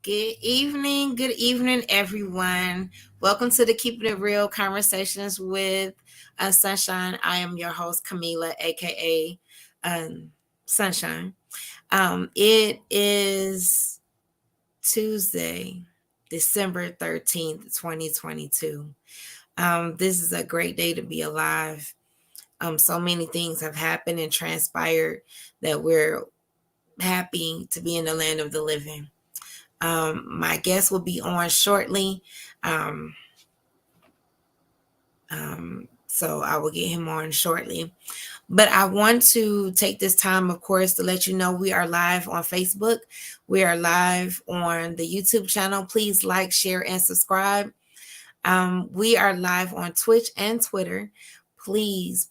Good evening, everyone. Welcome to the Keeping It Real Conversations with Sunshine. I am your host, Camila, aka Sunshine. It is Tuesday, December 13th, 2022. This is a great day to be alive. So many things have happened and transpired that we're happy to be in the land of the living. My guest will be on shortly. Um, so I will get him on shortly. But I want to take this time, of course, to let you know we are live on Facebook. We are live on the YouTube channel. Please like, share, and subscribe. We are live on Twitch and Twitter. Please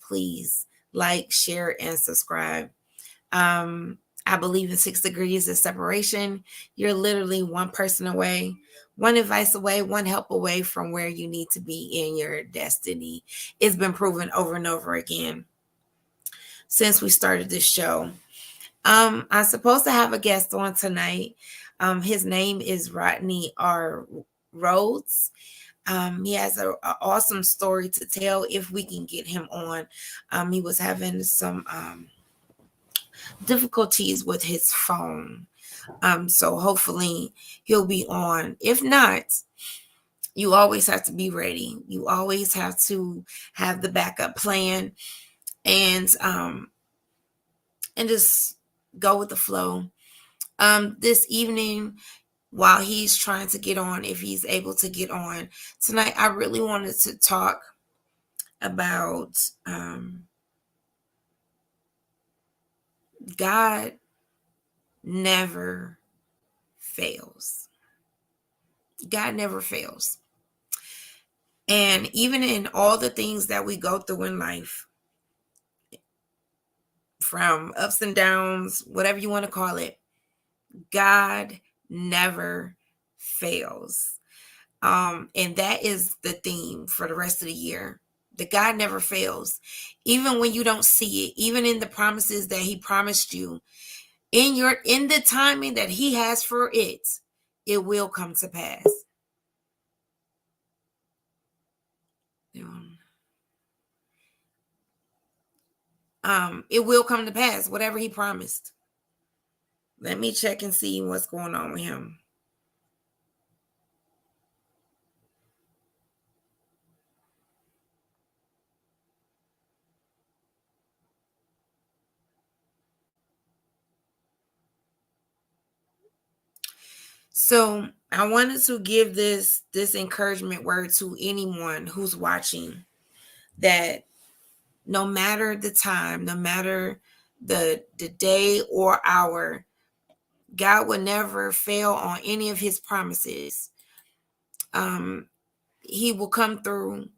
like, share, and subscribe. I believe in 6 degrees of separation. You're literally one person away, one advice away, one help away from where you need to be in your destiny. It's been proven over and over again since we started this show. I'm supposed to have a guest on tonight. His name is Rodney R. Rhodes. He has an awesome story to tell if we can get him on. He was having some difficulties with his phone. So hopefully he'll be on. If not, you always have to be ready. You always have to have the backup plan and just go with the flow. This evening, while he's trying to get on, if he's able to get on tonight, I really wanted to talk about God never fails. God never fails. And even in all the things that we go through in life, from ups and downs, whatever you want to call it, God never fails. And that is the theme for the rest of the year. That God never fails. Even when you don't see it, even in the promises that He promised you, in the timing that He has for it, it will come to pass. It will come to pass, whatever He promised. Let me check and see what's going on with him. So I wanted to give this encouragement word to anyone who's watching, that no matter the time, no matter the day or hour, God will never fail on any of His promises. He will come through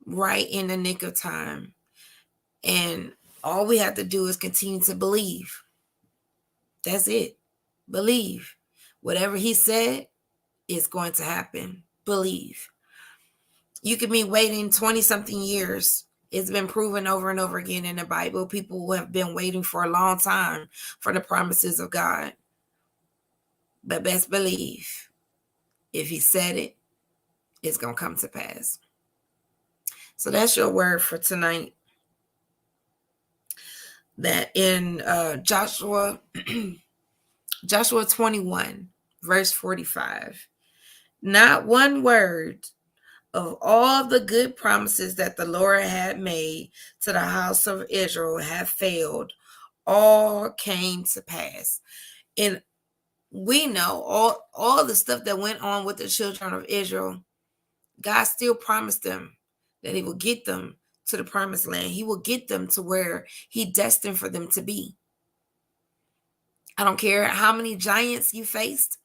right in the nick of time. And all we have to do is continue to believe. That's it. Believe. Whatever He said is going to happen. Believe. You could be waiting 20 something years. It's been proven over and over again in the Bible. People have been waiting for a long time for the promises of God. But best believe, if He said it, it's going to come to pass. So that's your word for tonight. That in Joshua 21, verse 45. Not one word of all the good promises that the Lord had made to the house of Israel have failed. All came to pass. And we know all the stuff that went on with the children of Israel. God still promised them that He will get them to the promised land. He will get them to where He destined for them to be. I don't care how many giants you faced.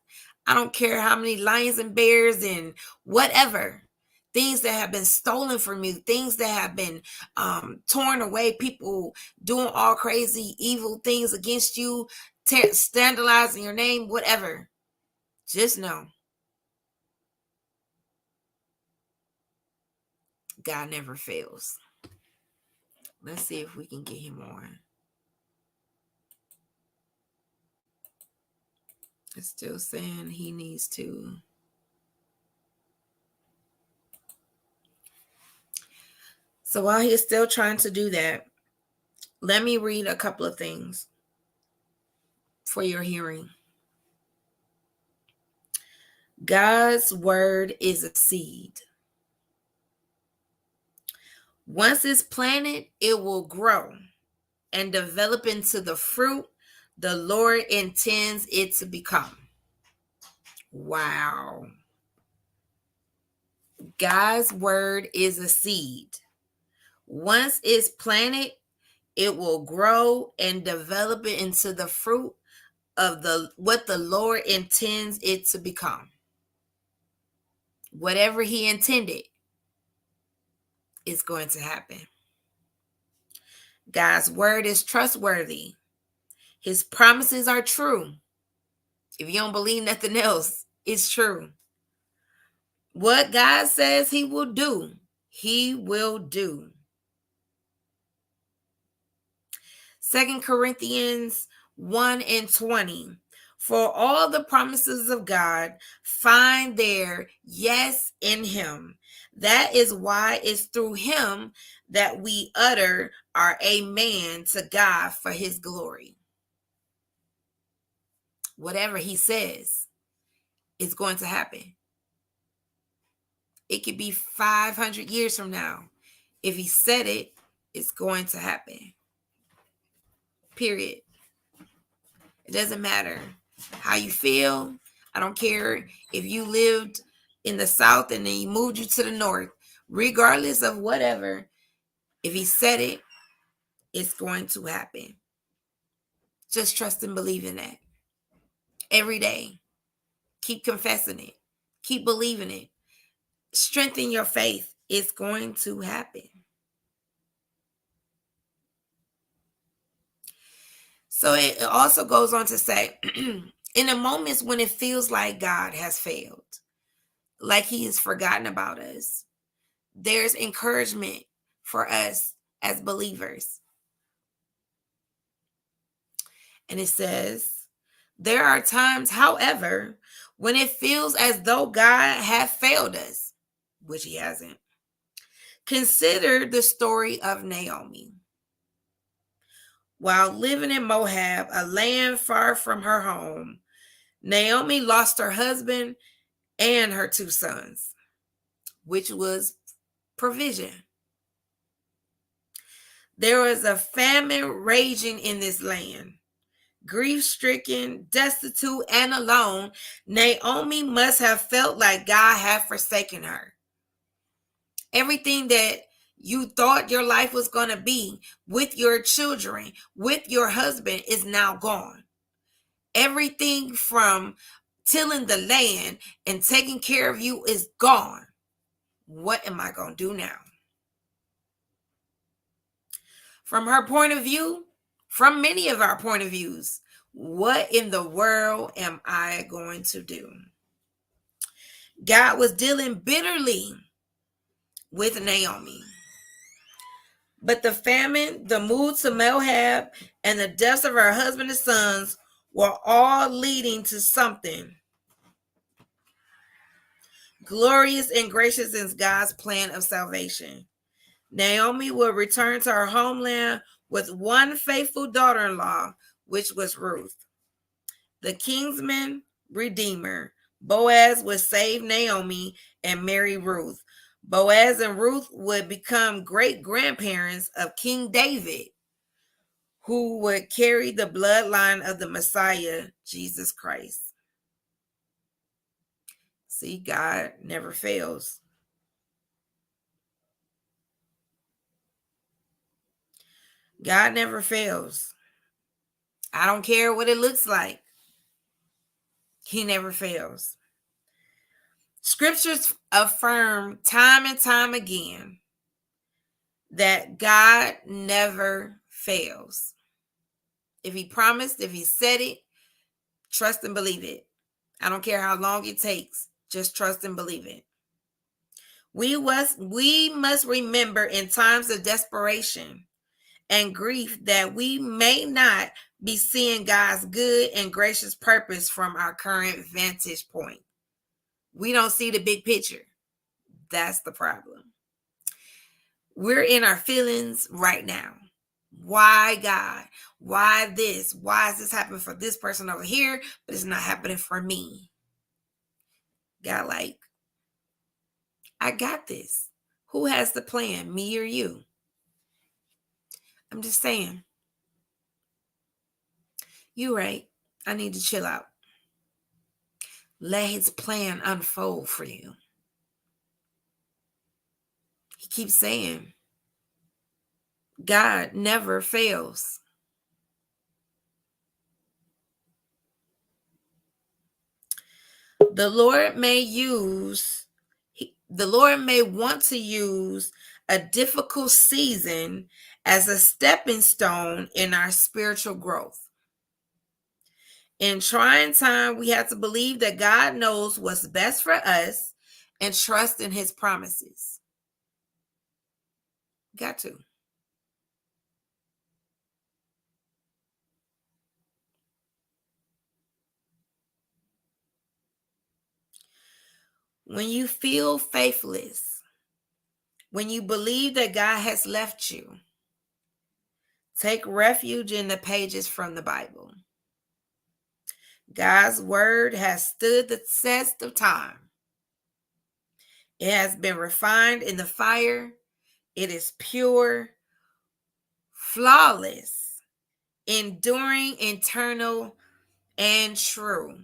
I don't care how many lions and bears and whatever. Things that have been stolen from you, things that have been torn away, people doing all crazy, evil things against you, scandalizing your name, whatever. Just know God never fails. Let's see if we can get him on. It's still saying he needs to. So while he's still trying to do that, let me read a couple of things for your hearing. God's word is a seed. Once it's planted, it will grow and develop into the fruit the Lord intends it to become. Wow. God's word is a seed. Once it's planted, it will grow and develop it into the fruit of what the Lord intends it to become. Whatever he intended is going to happen. God's word is trustworthy. His promises are true. If you don't believe nothing else, it's true. What God says he will do, he will do. 2 Corinthians 1:20. For all the promises of God find their yes in him. That is why it's through him that we utter our amen to God for his glory. Whatever he says is going to happen. It could be 500 years from now. If he said it, it's going to happen. Period. It doesn't matter how you feel. I don't care if you lived in the South and then he moved you to the North. Regardless of whatever, if he said it, it's going to happen. Just trust and believe in that. Every day. Keep confessing it. Keep believing it. Strengthen your faith. It's going to happen. So it also goes on to say, in the moments when it feels like God has failed, like he has forgotten about us, there's encouragement for us as believers. And it says, there are times, however, when it feels as though God has failed us, which he hasn't. Consider the story of Naomi. While living in Moab, a land far from her home, Naomi lost her husband and her 2 sons, which was provision. There was a famine raging in this land. Grief-stricken, destitute, and alone, Naomi must have felt like God had forsaken her. Everything that you thought your life was going to be with your children, with your husband, is now gone. Everything from tilling the land and taking care of you is gone. What am I going to do now? From her point of view, from many of our point of views, what in the world am I going to do? God was dealing bitterly with Naomi. But the famine, the move to Moab, and the deaths of her husband and sons were all leading to something glorious and gracious in God's plan of salvation. Naomi would return to her homeland with one faithful daughter-in-law, which was Ruth. The kinsman redeemer, Boaz, would save Naomi and marry Ruth. Boaz and Ruth would become great-grandparents of King David, who would carry the bloodline of the Messiah, Jesus Christ. See, God never fails. God never fails. I don't care what it looks like. He never fails. Scriptures affirm time and time again that God never fails. If he promised, if he said it, trust and believe it. I don't care how long it takes. Just trust and believe it. We must remember in times of desperation and grief that we may not be seeing God's good and gracious purpose from our current vantage point. We don't see the big picture. That's the problem. We're in our feelings right now. Why God? Why this? Why is this happening for this person over here, but it's not happening for me? God, like, I got this. Who has the plan, me or you? I'm just saying. You right. I need to chill out. Let his plan unfold for you. He keeps saying, God never fails. The Lord may want to use a difficult season as a stepping stone in our spiritual growth. In trying time, we have to believe that God knows what's best for us and trust in his promises. Got to. When you feel faithless, when you believe that God has left you, take refuge in the pages from the Bible. God's word has stood the test of time. It has been refined in the fire. It is pure, flawless, enduring, eternal, and true.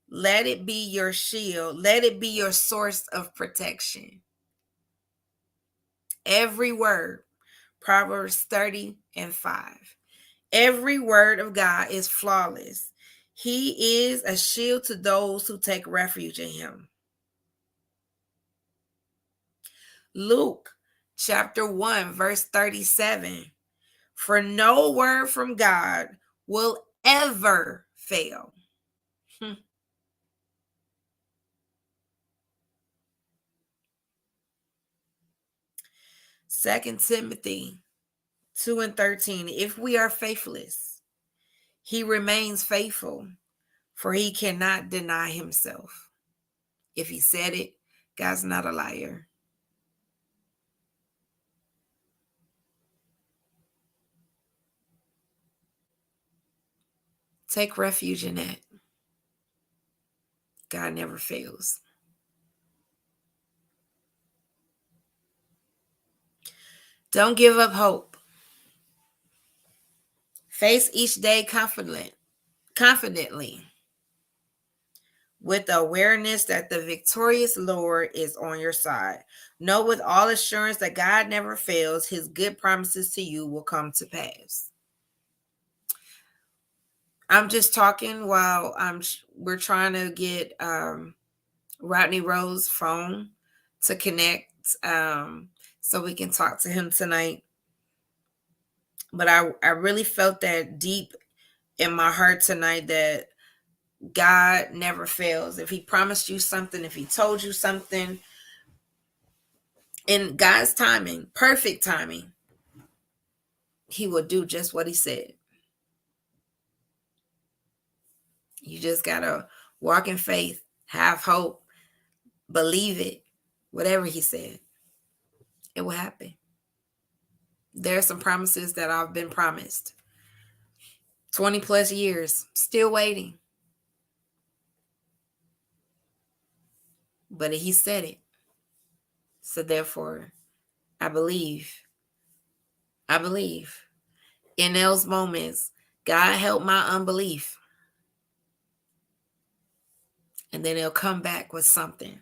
Let it be your shield. Let it be your source of protection. Every word, Proverbs 30:5. Every word of God is flawless. He is a shield to those who take refuge in him. Luke chapter 1, verse 37. For no word from God will ever fail. 2 Timothy 2:13. If we are faithless, he remains faithful, for he cannot deny himself. If he said it, God's not a liar. Take refuge in that. God never fails. Don't give up hope. Face each day confidently, with the awareness that the victorious Lord is on your side. Know with all assurance that God never fails. His good promises to you will come to pass. I'm just talking while we're trying to get Rodney Rhodes' phone to connect, so we can talk to him tonight. But I really felt that deep in my heart tonight that God never fails. If he promised you something, if he told you something, in God's timing, perfect timing, he will do just what he said. You just got to walk in faith, have hope, believe it. Whatever he said, it will happen. There are some promises that I've been promised 20 plus years, still waiting. But he said it. So therefore, I believe. I believe. In those moments, God helped my unbelief. And then he'll come back with something.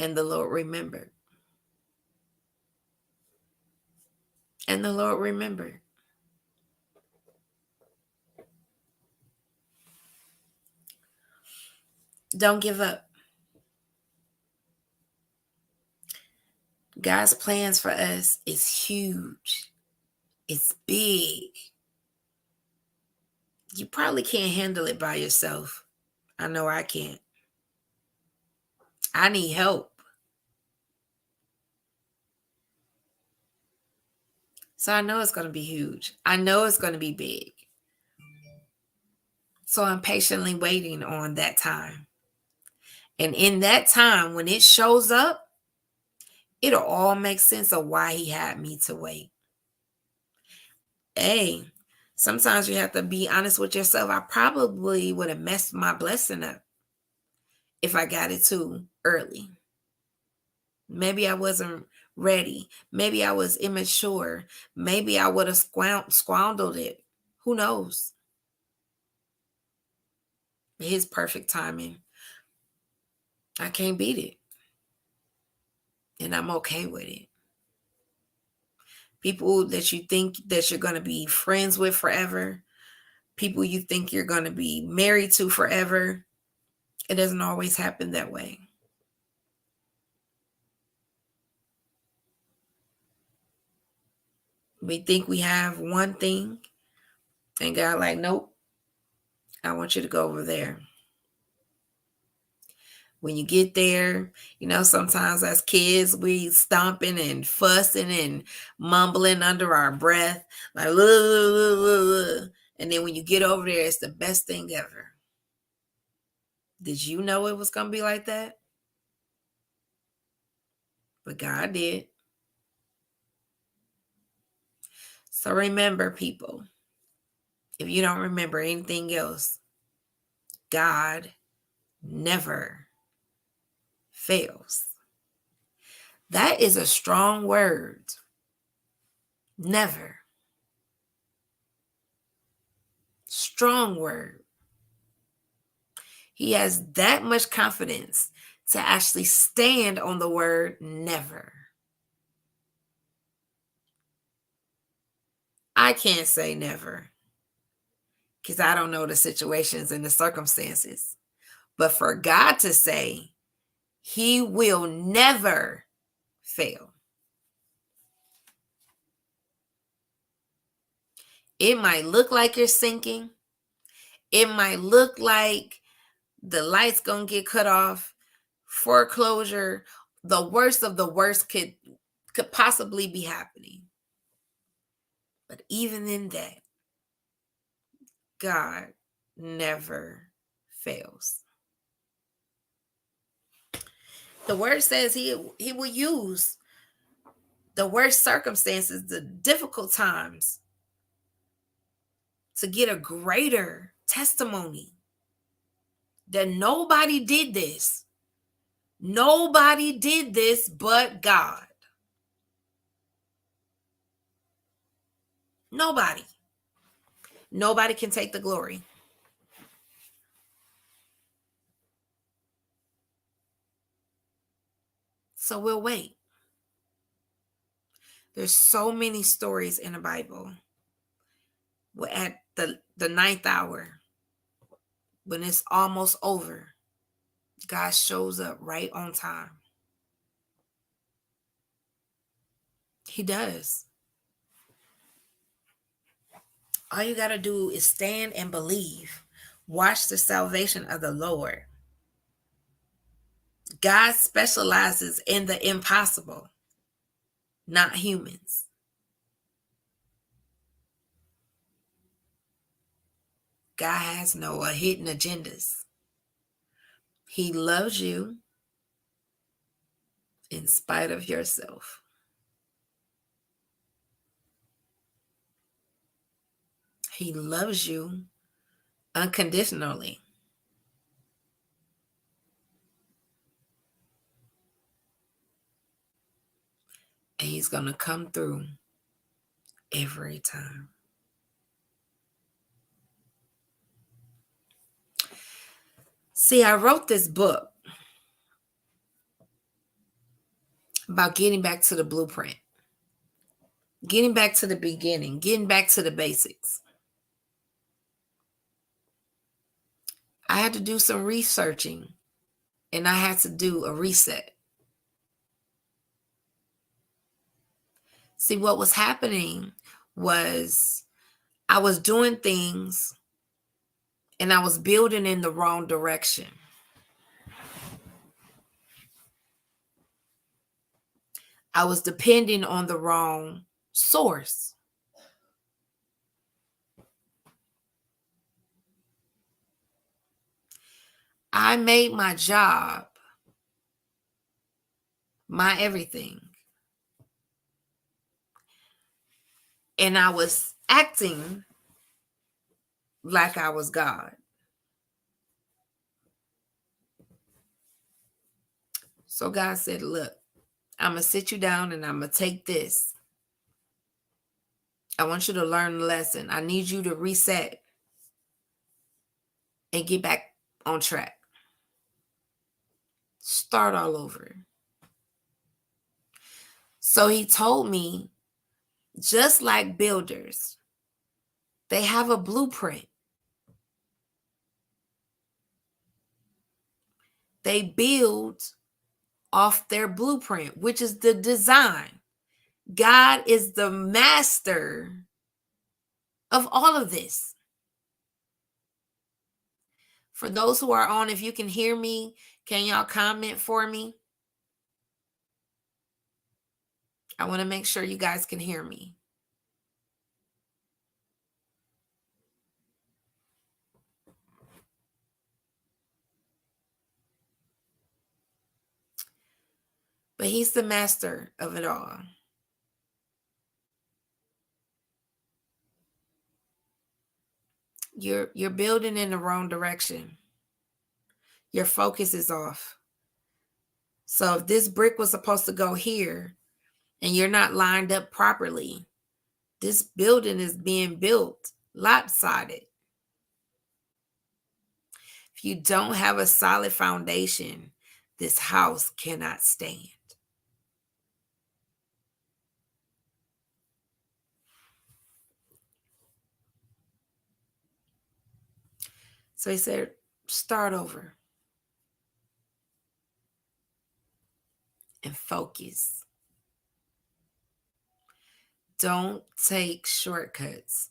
And the Lord remembered. And the Lord remembered. Don't give up. God's plans for us is huge. It's big. You probably can't handle it by yourself. I know I can't. I need help. So I know it's going to be huge. I know it's going to be big. So I'm patiently waiting on that time. And in that time, when it shows up, it'll all make sense of why he had me to wait. Hey, sometimes you have to be honest with yourself. I probably would have messed my blessing up if I got it too early. Maybe I wasn't ready. Maybe I was immature. Maybe I would have squandered it. Who knows? His perfect timing. I can't beat it. And I'm okay with it. People that you think that you're going to be friends with forever, people you think you're going to be married to forever, it doesn't always happen that way. We think we have one thing, and God like, nope, I want you to go over there. When you get there, sometimes as kids, we stomping and fussing and mumbling under our breath, like, and then when you get over there, it's the best thing ever. Did you know it was going to be like that? But God did. So remember, people, if you don't remember anything else, God never fails. That is a strong word. Never. Strong word. He has that much confidence to actually stand on the word never. I can't say never because I don't know the situations and the circumstances. But for God to say, he will never fail. It might look like you're sinking. It might look like the lights gonna get cut off, foreclosure, the worst of the worst could possibly be happening. But even in that, God never fails. The word says he will use the worst circumstances, the difficult times, to get a greater testimony that nobody did this. Nobody did this but God. Nobody. Nobody can take the glory. So we'll wait. There's so many stories in the Bible. At the ninth hour, when it's almost over, God shows up right on time. He does. All you got to do is stand and believe. Watch the salvation of the Lord. God specializes in the impossible, not humans. God has no hidden agendas. He loves you in spite of yourself. He loves you unconditionally. And he's going to come through every time. See, I wrote this book about getting back to the blueprint, getting back to the beginning, getting back to the basics. I had to do some researching, and I had to do a reset. See, what was happening was I was doing things and I was building in the wrong direction. I was depending on the wrong source. I made my job my everything. And I was acting like I was God. So God said, look, I'm going to sit you down and I'm going to take this. I want you to learn the lesson. I need you to reset and get back on track. Start all over. So he told me, just like builders, they have a blueprint. They build off their blueprint, which is the design. God is the master of all of this. For those who are on, if you can hear me, can y'all comment for me? I want to make sure you guys can hear me. But he's the master of it all. You're building in the wrong direction. Your focus is off. So if this brick was supposed to go here and you're not lined up properly, this building is being built lopsided. If you don't have a solid foundation, this house cannot stand. So he said, start over and focus. Don't take shortcuts.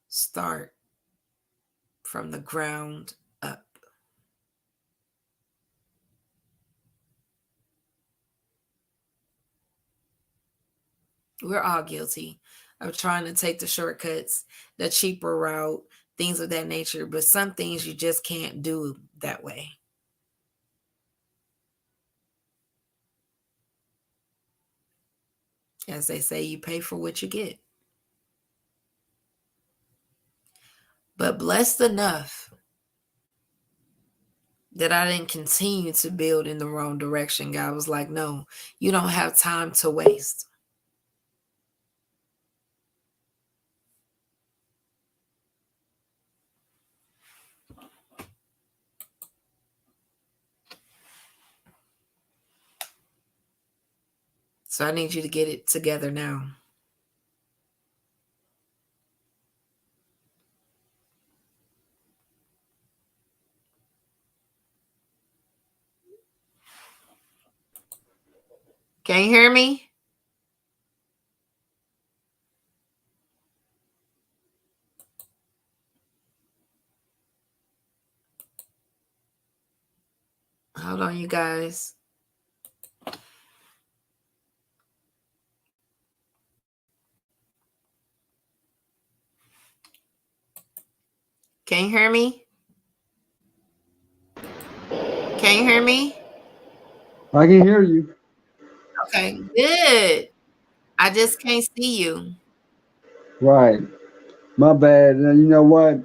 Start from the ground up. We're all guilty of trying to take the shortcuts, the cheaper route, things of that nature, but some things you just can't do that way. As they say, you pay for what you get. But blessed enough that I didn't continue to build in the wrong direction. God was like, no, you don't have time to waste. So I need you to get it together now. Can you hear me? Hold on, you guys. Can you hear me? Can you hear me? I can hear you. Okay, good. I just can't see you. Right. My bad. And you know what?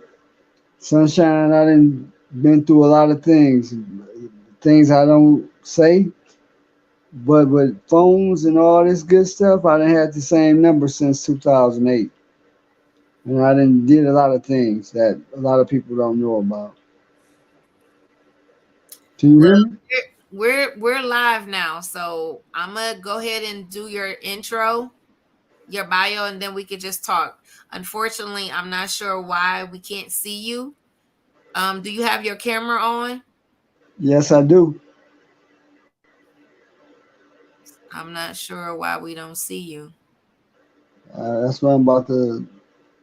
Sunshine, I done been through a lot of things. Things I don't say. But with phones and all this good stuff, I done had the same number since 2008. And I done did a lot of things that a lot of people don't know about. Can you Well, hear me? we're live now, so I'm gonna go ahead and do your intro, your bio, and then we could just talk. Unfortunately, I'm not sure why we can't see you. Do you have your camera on? Yes, I do. I'm not sure why we don't see you. That's what I'm about to.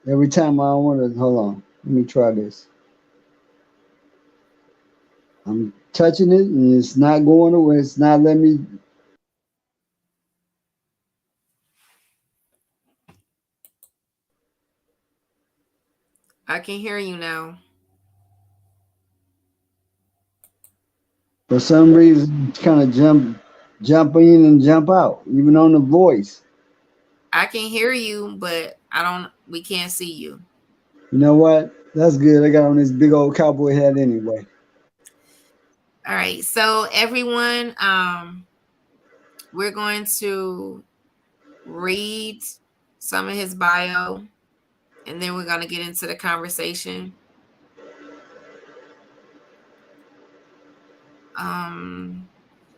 Every time I want to. Hold on. Let me try this. I'm touching it and it's not going away. It's not letting me. I can hear you now. For some reason, it's kind of jump in and jump out, even on the voice. I can hear you, but I don't. We can't see you. You know what? That's good. I got on this big old cowboy hat anyway. All right. So everyone, we're going to read some of his bio, and then we're going to get into the conversation. Um,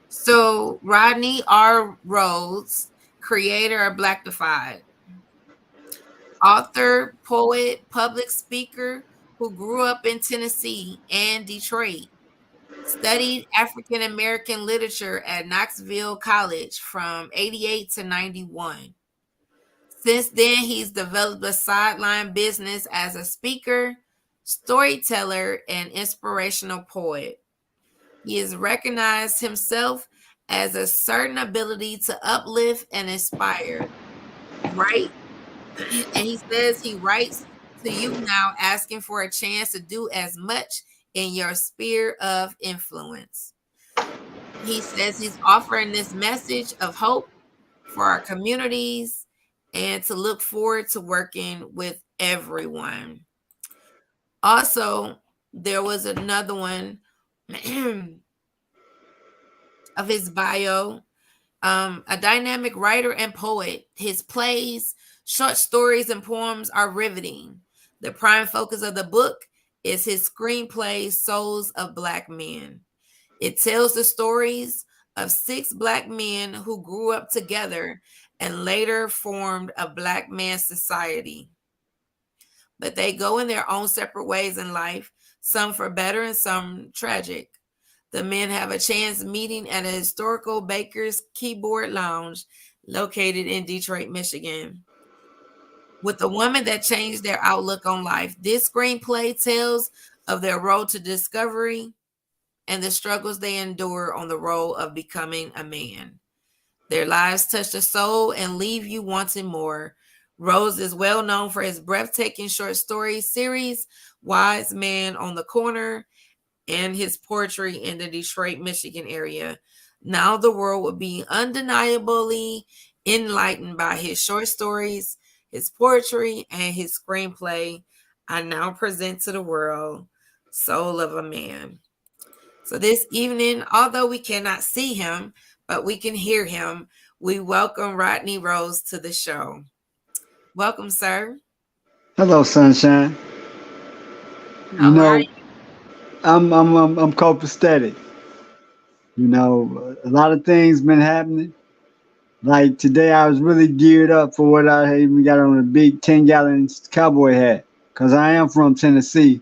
so Rodney R. Rhodes, creator of Black Defied, author, poet, public speaker who grew up in Tennessee and Detroit, studied African American literature at Knoxville College from 88 to 91. Since then, he's developed a sideline business as a speaker, storyteller, and inspirational poet. He has recognized himself as a certain ability to uplift and inspire. Right? And he says he writes to you now asking for a chance to do as much in your sphere of influence. He says he's offering this message of hope for our communities and to look forward to working with everyone. Also, there was another one of his bio, a dynamic writer and poet. His plays, short stories, and poems are riveting. The prime focus of the book is his screenplay, Souls of Black Men. It tells the stories of six Black men who grew up together and later formed a Black man society. But they go in their own separate ways in life, some for better and some tragic. The men have a chance meeting at a historical Baker's Keyboard Lounge located in Detroit, Michigan, with a woman that changed their outlook on life. This screenplay tells of their road to discovery and the struggles they endure on the road of becoming a man. Their lives touch the soul and leave you wanting more. Rhodes is well known for his breathtaking short story series, Wise Man on the Corner, and his poetry in the Detroit, Michigan area. Now the world will be undeniably enlightened by his short stories, his poetry, and his screenplay. I now present to the world Soul of a Man. So this evening, although we cannot see him, but we can hear him, we welcome Rodney Rose to the show. Welcome, sir. Hello, sunshine. You How are know, I'm copacetic. You know, a lot of things been happening. Like today, I was really geared up for what I even got on a big 10-gallon cowboy hat. Cause I am from Tennessee,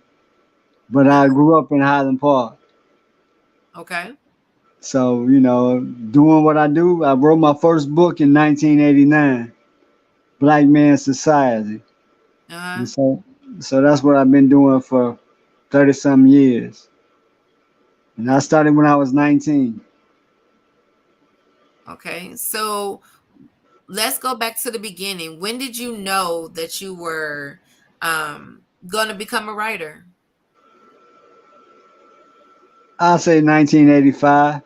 but you? I grew up in Highland Park. Okay. So you know, doing what I do, I wrote my first book in 1989, Black Man Society, and Uh-huh. so that's what I've been doing for 30 some years. And I started when I was 19. Okay. So let's go back to the beginning. When did you know that you were going to become a writer? I'll say 1985.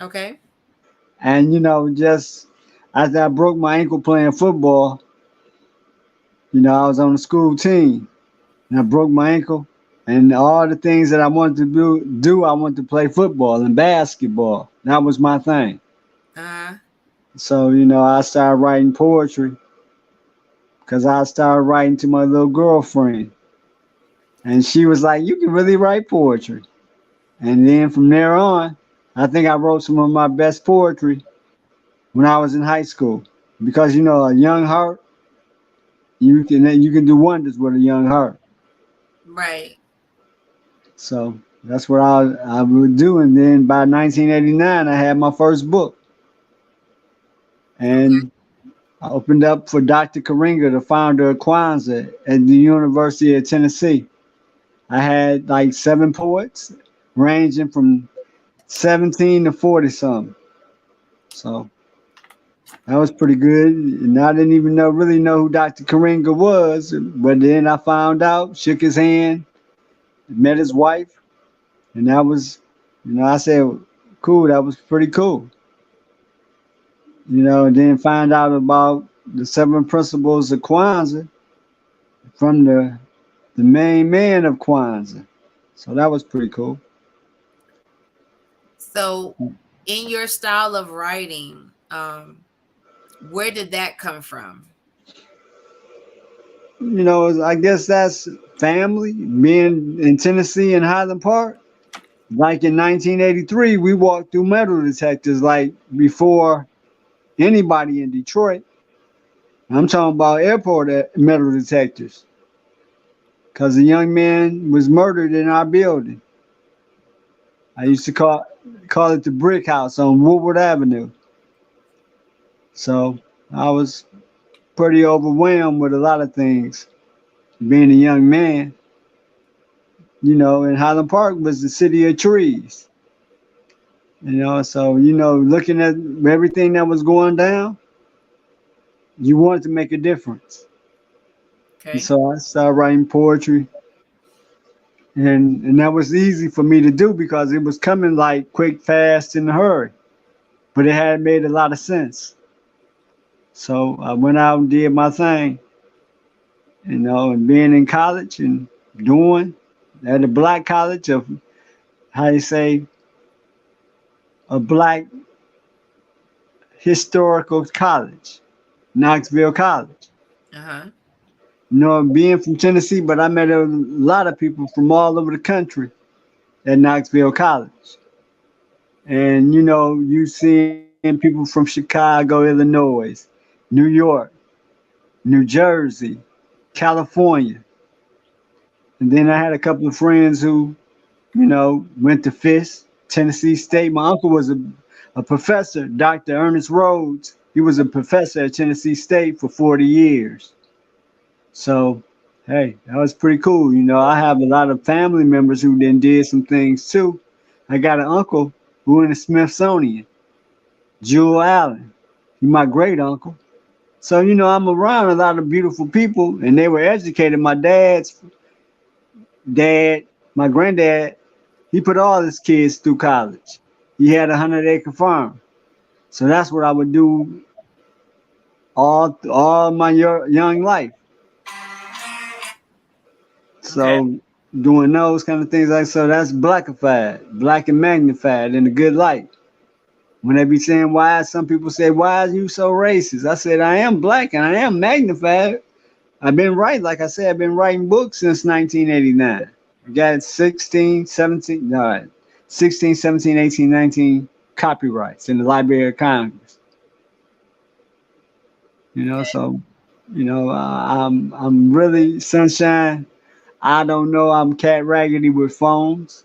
Okay. And you know, just after I broke my ankle playing football, you know, I was on the school team and I broke my ankle. And all the things that I wanted to do I wanted to play football and basketball. That was my thing. Uh-huh. So, you know, I started writing poetry because I started writing to my little girlfriend. And she was like, "You can really write poetry." And then from there on, I think I wrote some of my best poetry when I was in high school. Because, you know, a young heart, you can do wonders with a young heart. Right. So that's what I would do. And then by 1989, I had my first book. Okay. And I opened up for Dr. Karinga, the founder of Kwanzaa at the University of Tennessee. I had like 7 poets ranging from 17 to 40 something. So That was pretty good. And I didn't even really know who Dr. Karinga was, but then I found out, shook his hand, met his wife, and that was, I said, cool. That was pretty cool. And then find out about the seven principles of Kwanzaa from the main man of Kwanzaa. So that was pretty cool. So, in your style of writing, where did that come from? I guess that's family, being in Tennessee and Highland Park. Like in 1983, we walked through metal detectors like before anybody in Detroit. I'm talking about airport metal detectors because a young man was murdered in our building. I used to call it the Brick House on Woodward Avenue. So I was pretty overwhelmed with a lot of things. Being a young man, and Highland Park was the city of trees. So looking at everything that was going down, you wanted to make a difference. And Okay. so I started writing poetry, and that was easy for me to do because it was coming like quick, fast, in a hurry. But it had made a lot of sense. So I went out and did my thing, and being in college and doing at a black college of how you say a black historical college, Knoxville College. Uh-huh. Being from Tennessee, but I met a lot of people from all over the country at Knoxville College. And you seeing people from Chicago, Illinois, New York, New Jersey, California. And then I had a couple of friends who, went to Fisk, Tennessee State. My uncle was a professor, Dr. Ernest Rhodes. He was a professor at Tennessee State for 40 years. So, hey, that was pretty cool. I have a lot of family members who then did some things too. I got an uncle who in the Smithsonian, Jewel Allen. He my great uncle. So, I'm around a lot of beautiful people and they were educated. My dad's dad, my granddad, he put all his kids through college. He had a 100-acre farm. So that's what I would do all my young life. Okay. So doing those kind of things, like, so that's blackified, black and magnified in a good light. When they be saying why, some people say, why are you so racist? I said, I am black and I am magnified. I've been writing, like I said, I've been writing books since 1989. I got 16, 17, no, 16, 17, 18, 19 copyrights in the Library of Congress. So, I'm really sunshine. I don't know, I'm cat raggedy with phones.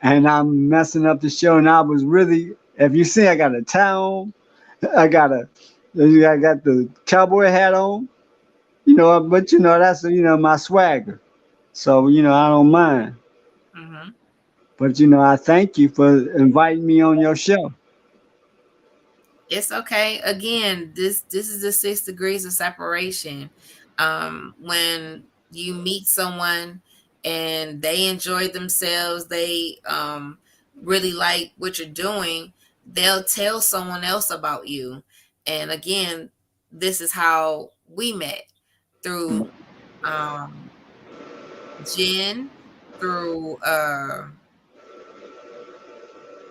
And I'm messing up the show. And I was really, if you see, I got a tie on, I got I got the cowboy hat on, but that's my swagger. So I don't mind. Mm-hmm. But I thank you for inviting me on your show. It's okay. Again, this is the 6 degrees of separation. When you meet someone and they enjoy themselves, they really like what you're doing, they'll tell someone else about you. And again, this is how we met through um Jen, through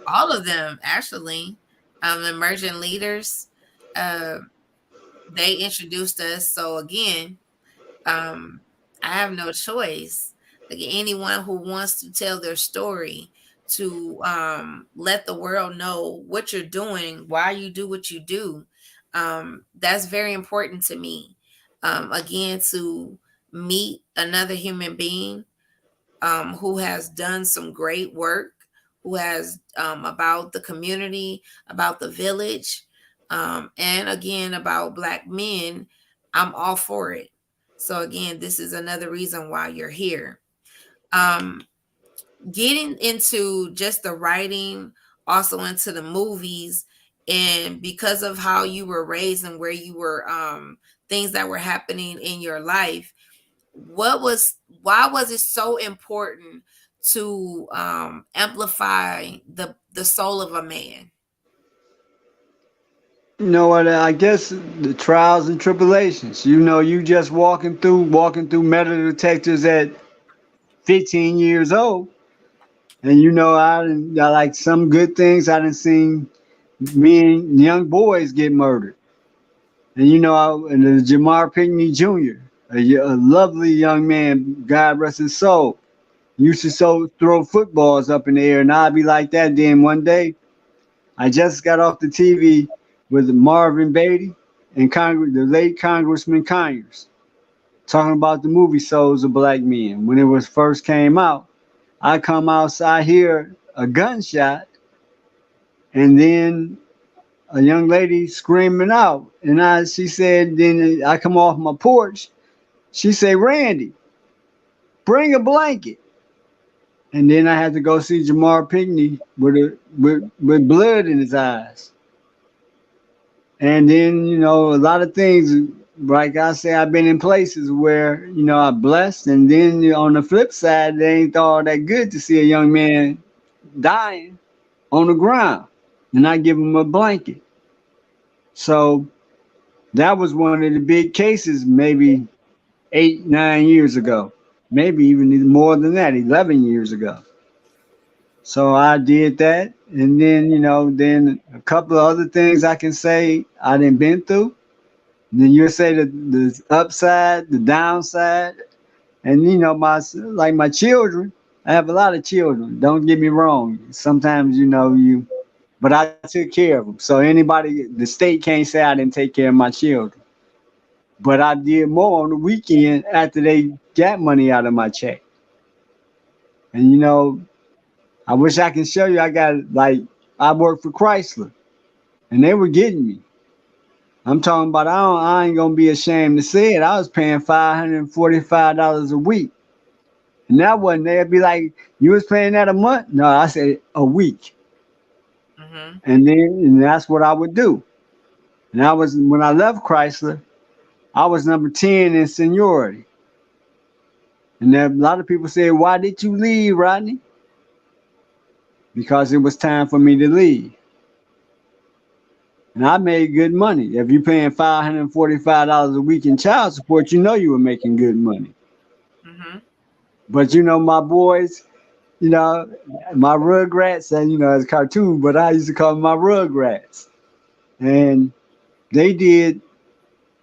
all of them actually, emerging leaders. Uh, they introduced us. So again, um, I have no choice. Like anyone who wants to tell their story, to let the world know what you're doing, why you do what you do, that's very important to me. Again, to meet another human being who has done some great work, who has about the community, about the village, and again about Black men. I'm all for it. So again, this is another reason why you're here. Um, Getting into just the writing, also into the movies, and because of how you were raised and where you were, things that were happening in your life, why was it so important to amplify the soul of a man? You know what? I guess the trials and tribulations. You just walking through metal detectors at 15 years old, and I like some good things. I done seen me and young boys get murdered, and and Jamar Pinkney Jr., a lovely young man, God rest his soul, used to throw footballs up in the air, and I'd be like that. Then one day, I just got off the TV with Marvin Beatty and the late Congressman Conyers talking about the movie Souls of Black Men. When it was first came out, I come outside, hear a gunshot, and then a young lady screaming out. And she said, then I come off my porch. She said, Randy, bring a blanket. And then I had to go see Jamar Pinkney with blood in his eyes. And then, a lot of things, like I say, I've been in places where, I'm blessed. And then on the flip side, it ain't all that good to see a young man dying on the ground and I give him a blanket. So that was one of the big cases maybe 8, 9 years ago, maybe even more than that, 11 years ago. So I did that. And then, then a couple of other things I can say I didn't been through. Then you'll say the upside, the downside, and my children. I have a lot of children. Don't get me wrong. Sometimes but I took care of them. So the state can't say I didn't take care of my children. But I did more on the weekend after they got money out of my check. And I wish I can show you. I worked for Chrysler, and they were getting me. I'm talking about I ain't gonna be ashamed to say it. I was paying $545 a week. And that wasn't they'd be like, you was paying that a month? No, I said a week. Mm-hmm. And that's what I would do. And when I left Chrysler, I was number 10 in seniority. And a lot of people say, why did you leave, Rodney? Because it was time for me to leave. And I made good money. If you're paying $545 a week in child support, you were making good money. Mm-hmm. But my boys, you know, my Rugrats, and it's a cartoon, but I used to call them my Rugrats. And they did,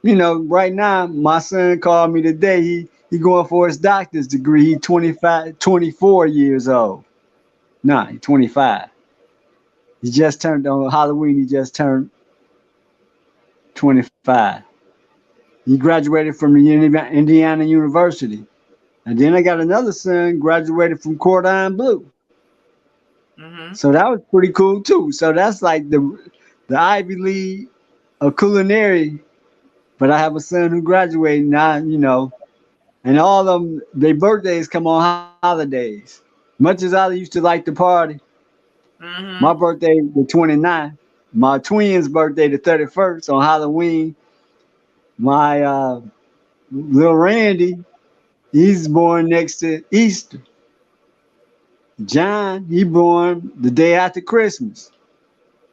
right now, my son called me today. He going for his doctor's degree. He 24 years old. Nah, he's 25. He just turned on Halloween. He just turned 25. He graduated from the Indiana University. And then I got another son graduated from Cordine Bleu. Mm-hmm. So that was pretty cool too. So that's like the Ivy League of culinary. But I have a son who graduated now, and all of them, their birthdays come on holidays. Much as I used to like to party, my Mm-hmm. birthday the 29th, my twins' birthday the 31st on Halloween. My little Randy, he's born next to Easter. John, he born the day after Christmas.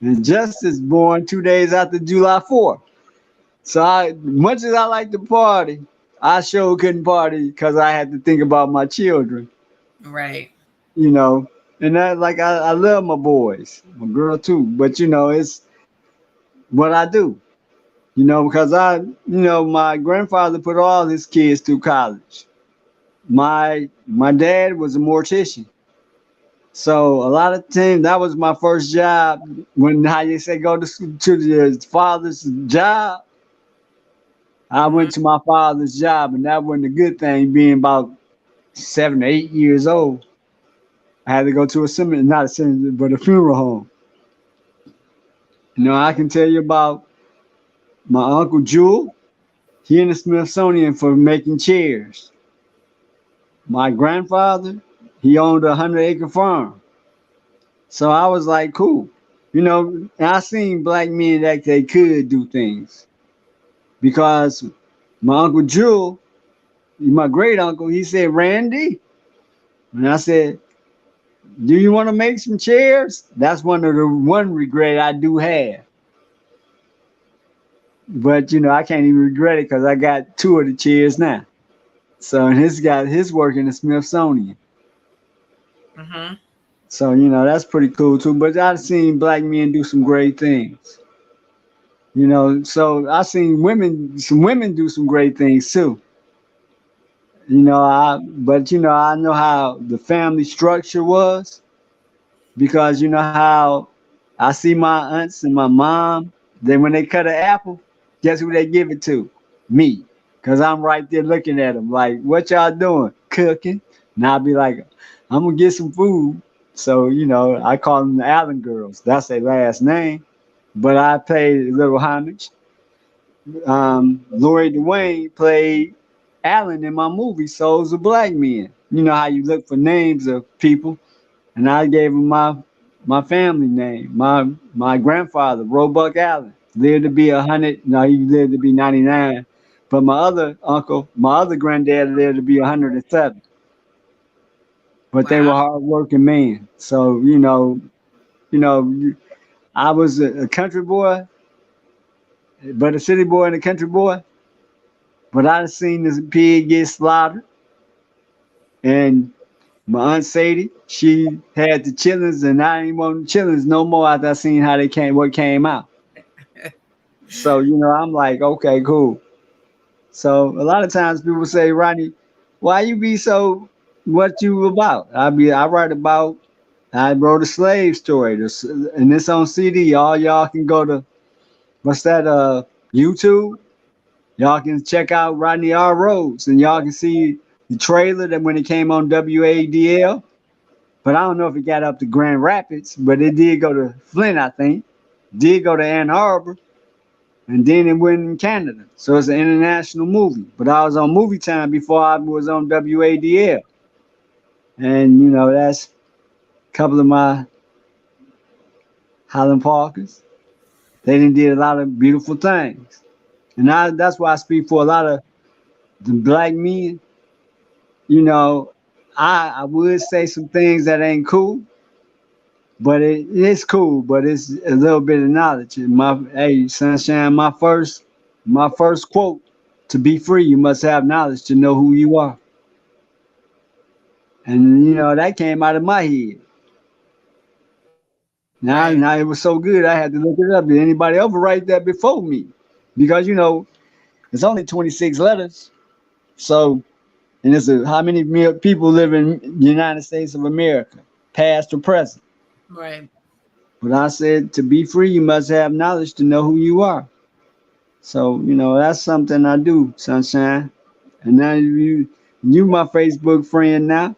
And Justice born 2 days after July 4th. So much as I like to party, I sure couldn't party because I had to think about my children, Right. you know. And I love my boys, my girl too. But it's what I do, because my grandfather put all his kids through college. My dad was a mortician. So a lot of times that was my first job. When how you say go to your father's job, I Mm-hmm. went to my father's job, and that wasn't a good thing. Being about 7 or 8 years old, I had to go to a cemetery, not a cemetery, but a funeral home. I can tell you about my uncle Jewel. He in the Smithsonian for making chairs. My grandfather, he owned a 100-acre farm. So I was like, cool. You know, and I seen black men that they could do things because my uncle Jewel, my great uncle, he said, Randy, and I said, do you want to make some chairs? That's one regret I do have. But you know, I can't even regret it because I got two of the chairs now. So and his got his work in the Smithsonian. Mm-hmm. So you know that's pretty cool too. But I've seen black men do some great things. You know, so I seen some women do some great things too. You know, but you know I know how the family structure was because you know how I see my aunts and my mom. Then when they cut an apple, guess who they give it to? Me, cause I'm right there looking at them like, what y'all doing? Cooking? And I'll be like, I'm gonna get some food. So you know, I call them the Allen girls. That's their last name. But I paid a little homage. Lori Dwayne played Allen in my movie Souls of Black Men. You know how you look for names of people, and I gave him my family name. My grandfather, Roebuck Allen, lived to be 100. No, he lived to be 99. But my other uncle, my other granddad lived to be 107. But they were Wow. hardworking men. So you know, I was a country boy, but a city boy and a country boy. But I seen this pig get slaughtered, and my aunt Sadie, she had the chillings, and I ain't want chillings no more after I seen how they came, what came out. So you know, I'm like, okay, cool. So a lot of times people say, Rodney, why you be so what you about? I write about. I wrote a slave story, and it's on CD. All y'all can go to what's that? YouTube. Y'all can check out Rodney R. Rhodes, and y'all can see the trailer that when it came on WADL. But I don't know if it got up to Grand Rapids, but it did go to Flint, I think. Did go to Ann Arbor, and then it went in Canada. So it's an international movie. But I was on Movie Time before I was on WADL. And, you know, that's a couple of my Highland Parkers. They done did a lot of beautiful things. And that's why I speak for a lot of the black men. You know, I would say some things that ain't cool, but it's cool, but it's a little bit of knowledge. And hey, sunshine, my first quote: "To be free, you must have knowledge to know who you are." And you know that came out of my head. Right. Now it was so good, I had to look it up. Did anybody ever write that before me? Because you know it's only 26 letters. So, and how many people live in the United States of America, past or present? Right. But I said, to be free, you must have knowledge to know who you are. So, you know, that's something I do, sunshine. And now you my Facebook friend now.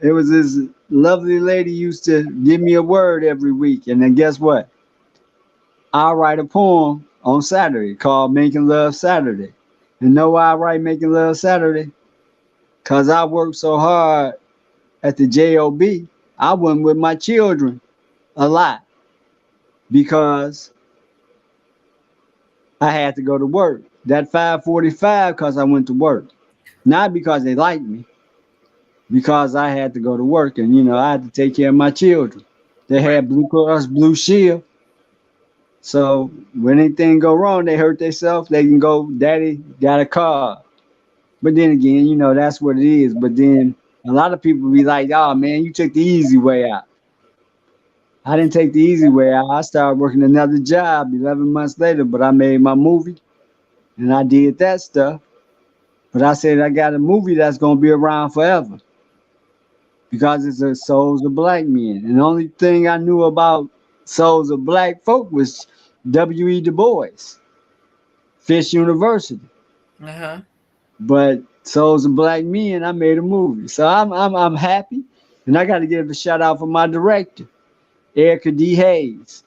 It was this lovely lady used to give me a word every week. And then guess what? I write a poem on Saturday called Making Love Saturday. And know why I write Making Love Saturday? Because I worked so hard at the JOB. I went with my children a lot because I had to go to work. That 5:45 because I went to work. Not because they liked me, because I had to go to work and you know I had to take care of my children. They Right. had Blue Cross Blue Shield. So when anything go wrong, they hurt themselves, they can go, Daddy got a car. But then again, you know, that's what it is. But then a lot of people be like, oh man, you took the easy way out. I didn't take the easy way out. I started working another job 11 months later, but I made my movie and I did that stuff. But I said I got a movie that's gonna be around forever because it's a Souls of Black Men. And the only thing I knew about Souls of Black folk was W.E. Du Bois, Fish University. Uh-huh. But Souls of Black Men, I made a movie, so I'm happy, and I got to give a shout out for my director, Erica D. Hayes.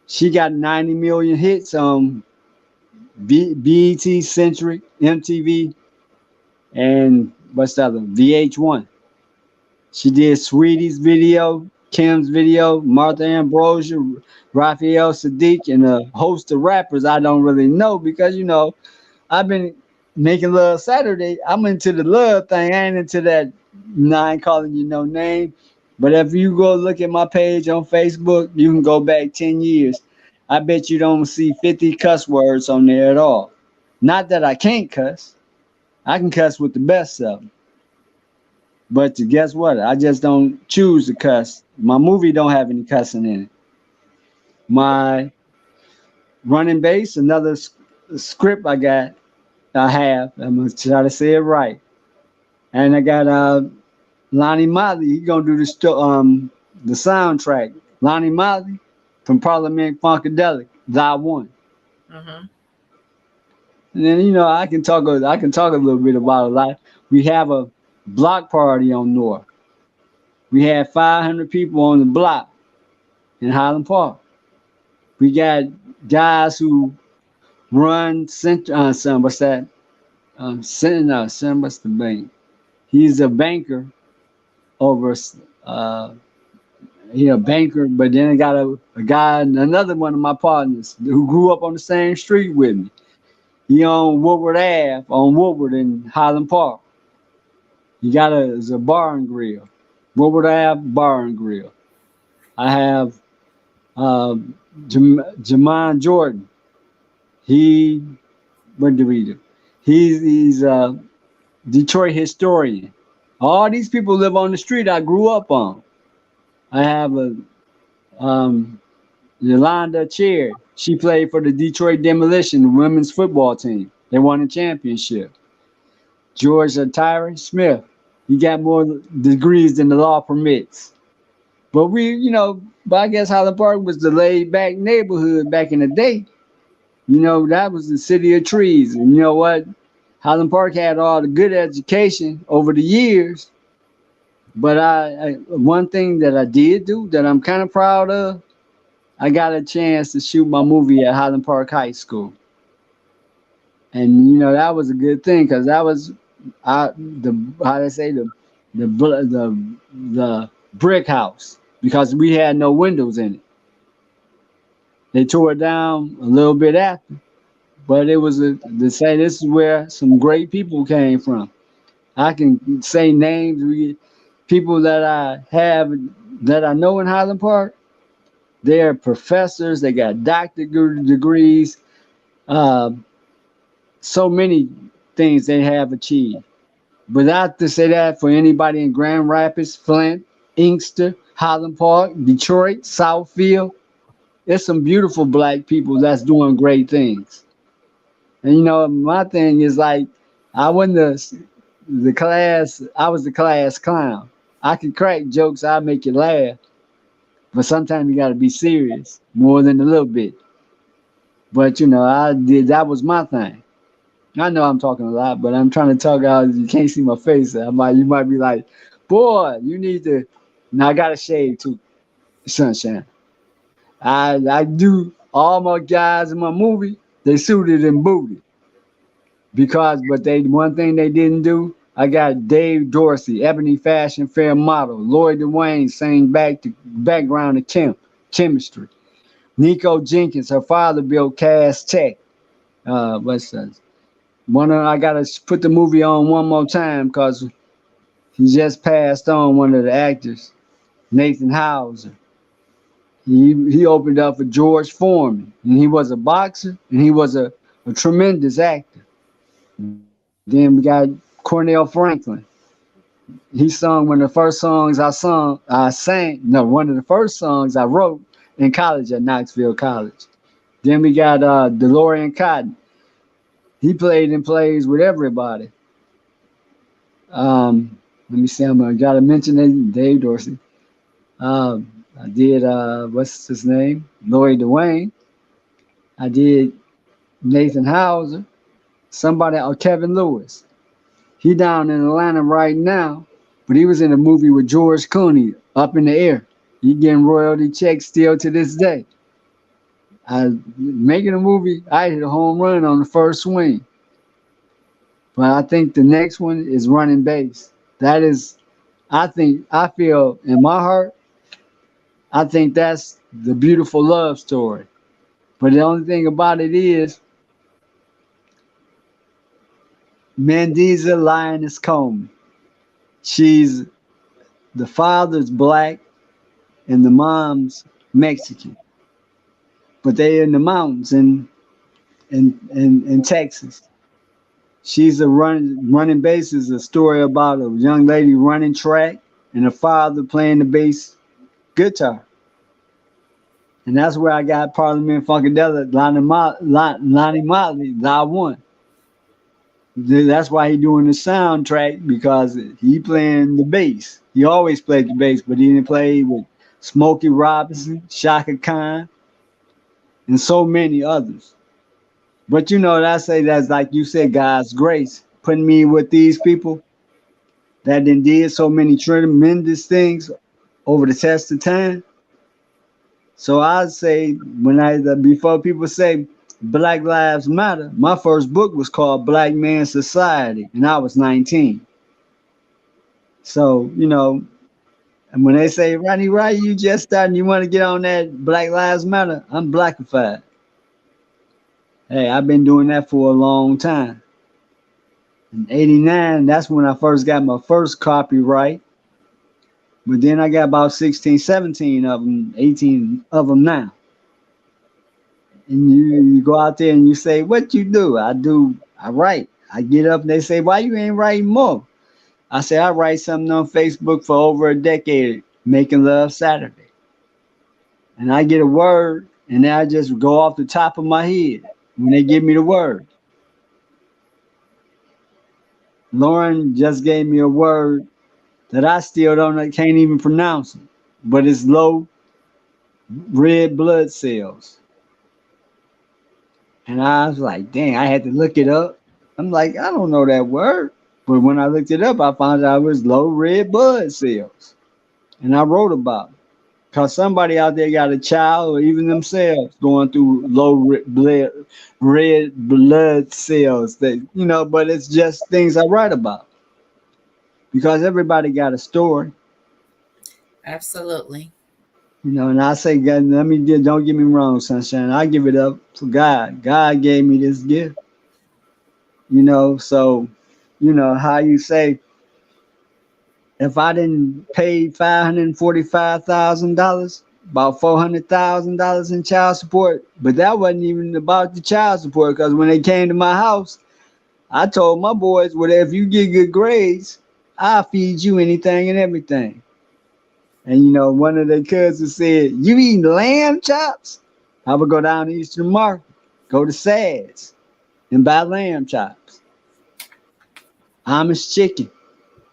She got 90 million hits on BET, Centric, MTV, and what's the other? VH1. She did Sweetie's video. Kim's Video, Martha Ambrosia, Raphael Sadiq, and a host of rappers I don't really know because I've been making love Saturday. I'm into the love thing. I ain't into that nine calling you no name. But if you go look at my page on Facebook, you can go back 10 years. I bet you don't see 50 cuss words on there at all. Not that I can't cuss. I can cuss with the best of them. But guess what? I just don't choose to cuss. My movie don't have any cussing in it. My running base, another script I have. I'm gonna try to say it right. And I got Lonnie Motley. He gonna do the soundtrack. Lonnie Motley from Parliament Funkadelic. Thy One. Mm-hmm. And then I can talk a little bit about a lot. We have a block party on North. We had 500 people on the block in Highland Park. We got guys who run what's that? What's the bank? He's a banker over he a banker, but then I got a guy, another one of my partners who grew up on the same street with me. He on Woodward Ave, on Woodward in Highland Park. He got it's a bar and grill. Woodward Ave Bar and Grill. I have uh, Jamon Jordan. He, what do we do? He's a Detroit historian. All these people live on the street I grew up on. I have a um, Yolanda Chair. She played for the Detroit Demolition women's football team. They won a championship. George Tyree Smith. He got more degrees than the law permits. But but I guess Highland Park was the laid back neighborhood back in the day. That was the city of trees. And you know what? Highland Park had all the good education over the years. But one thing that I did do that I'm kind of proud of, I got a chance to shoot my movie at Highland Park High School, and that was a good thing because that was the how they say the brick house because we had no windows in it. They tore it down a little bit after, but it was to say this is where some great people came from. I can say names. People that I know in Highland Park. They're professors. They got doctorate degrees. Uh, so many things they have achieved. But not to say that for anybody in Grand Rapids, Flint, Inkster, Highland Park, Detroit, Southfield. There's some beautiful black people that's doing great things. And my thing is like, I wasn't the class. I was the class clown. I could crack jokes. I make you laugh. But sometimes you got to be serious more than a little bit. But I did. That was my thing. I know I'm talking a lot, but I'm trying to talk out. You can't see my face. You might be like, boy, you need to. Now I got to shave too, sunshine. I do all my guys in my movie. They suited and booted but they one thing they didn't do. I got Dave Dorsey, Ebony Fashion Fair model. Lloyd Dwayne sang background of chemistry. Nico Jenkins, her father built Cass Tech. What's that? I gotta put the movie on one more time because he just passed on one of the actors, Nathan Hauser. He opened up for George Foreman, and he was a boxer, and he was a tremendous actor. Then we got Cornell Franklin. He sung one of the first songs I sang. No, one of the first songs I wrote in college at Knoxville College. Then we got DeLorean Cotton. He played in plays with everybody. Let me see. I gotta mention Dave Dorsey. I did what's his name? Lloyd Dwayne. I did Nathan Hauser. Kevin Lewis. He down in Atlanta right now, but he was in a movie with George Clooney, Up in the Air. He getting royalty checks still to this day. Making a movie, I hit a home run on the first swing. But I think the next one is running base. That is, I feel in my heart, I think that's the beautiful love story. But the only thing about it is, Mandisa Lioness Coleman. She's the father's black and the mom's Mexican, but they in the mountains in Texas. She's a running bass is a story about a young lady running track and a father playing the bass guitar. And that's where I got Parliament Funkadelic, Lonnie Motley, I One. That's why he doing the soundtrack because he playing the bass. He always played the bass, but he didn't play with Smokey Robinson, Shaka Khan, and so many others. But you know, I say that's like you said, God's grace, putting me with these people that then did so many tremendous things over the test of time. So I say when I before people say Black Lives Matter, my first book was called Black Man Society, and I was 19. So you know, and when they say Rodney, right, you just starting, you want to get on that Black Lives Matter, I'm blackified. Hey, I've been doing that for a long time. In '89, that's when I first got my first copyright. But then I got about 16, 17 of them, 18 of them now. And you go out there and you say, what you do? I write. I get up and they say, why you ain't writing more? I say, I write something on Facebook for over a decade, Making Love Saturday. And I get a word and then I just go off the top of my head when they give me the word. Lauren just gave me a word that I still can't even pronounce it, but it's low red blood cells. And I was like, dang, I had to look it up. I'm like, I don't know that word. But when I looked it up, I found out it was low red blood cells. And I wrote about it. Because somebody out there got a child or even themselves going through red blood cells that, you know, but it's just things I write about. Because everybody got a story. Absolutely. You know, and I say, God, don't get me wrong, sunshine. I give it up to God. God gave me this gift. You know, so, you know, how you say, if I didn't pay $545,000, about $400,000 in child support, but that wasn't even about the child support because when they came to my house, I told my boys, well, if you get good grades, I'll feed you anything and everything. And you know, one of their cousins said, you eating lamb chops? I would go down to Eastern Market, go to Sad's, and buy lamb chops, Amish chicken,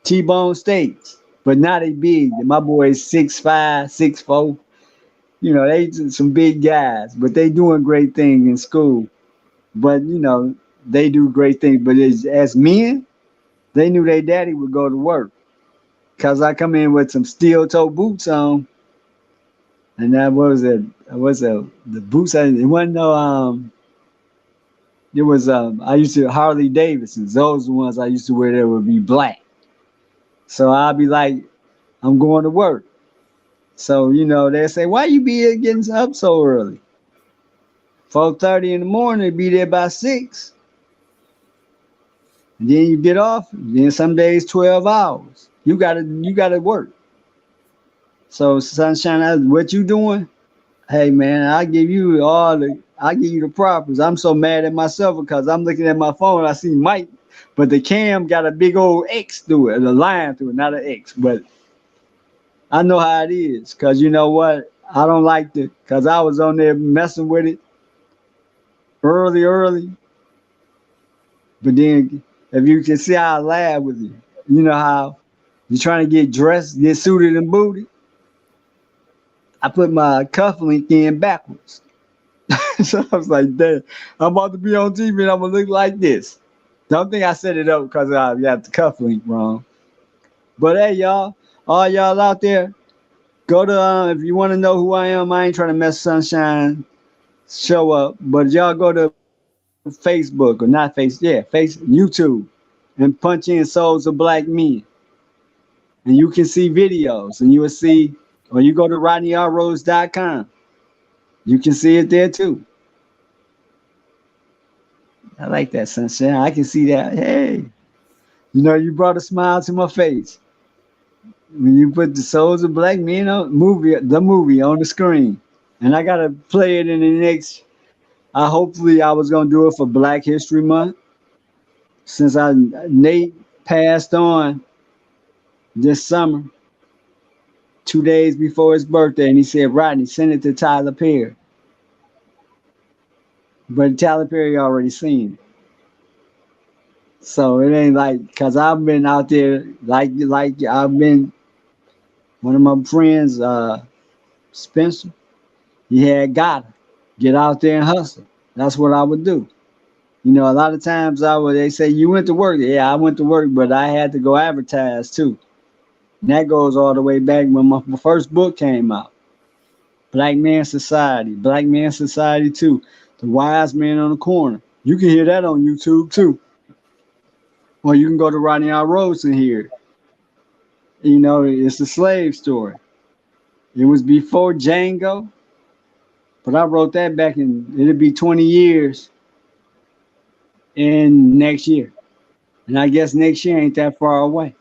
T-bone steaks. But not they big. My boy's 6'5", 6'4". You know, they just some big guys, but they doing great things in school. But you know, they do great things. But as men, they knew their daddy would go to work. Cause I come in with some steel toe boots on, and that was it. Was the boots? It wasn't no It was I used to Harley Davidsons. Those the ones I used to wear that would be black. So I'd be like, I'm going to work. So you know they say, why you be getting up so early? 4:30 in the morning, be there by 6. And then you get off. Then some days 12 hours. You gotta work. So sunshine, what you doing? Hey man, I give you the props. I'm so mad at myself because I'm looking at my phone. I see Mike, but the cam got a big old X through it, a line through it, not an X. But I know how it is because you know what? I don't like it because I was on there messing with it early. But then if you can see how I laugh with you, you know how you're trying to get dressed, get suited and booted. I put my cufflink in backwards. So I was like, damn, I'm about to be on TV and I'm gonna look like this. Don't think I set it up because I got the cufflink wrong. But hey, y'all, all y'all out there, go to if you want to know who I am. I ain't trying to mess sunshine show up, but y'all go to Facebook or not Face, yeah, Face YouTube, and punch in Souls of Black Men, and you can see videos, and you will see Or you go to RodneyRRhodes.com. You can see it there too. I like that, Sunshine. I can see that. Hey, you brought a smile to my face when you put the Souls of Black Men on the movie on the screen. And I gotta play it in the next. Hopefully I was gonna do it for Black History Month since Nate passed on this summer, 2 days before his birthday, and he said, Rodney, send it to Tyler Perry. But Tyler Perry already seen it. So it ain't like, cause I've been out there like I've been one of my friends, Spencer, he had got to get out there and hustle. That's what I would do. A lot of times they say, you went to work. Yeah, I went to work, but I had to go advertise too. And that goes all the way back when my first book came out. Black Man Society, Black Man Society 2, The Wise Man on the Corner. You can hear that on YouTube too. Or you can go to Rodney R. Rhodes and hear it. It's a slave story. It was before Django, but I wrote that back it'll be 20 years in next year. And I guess next year ain't that far away.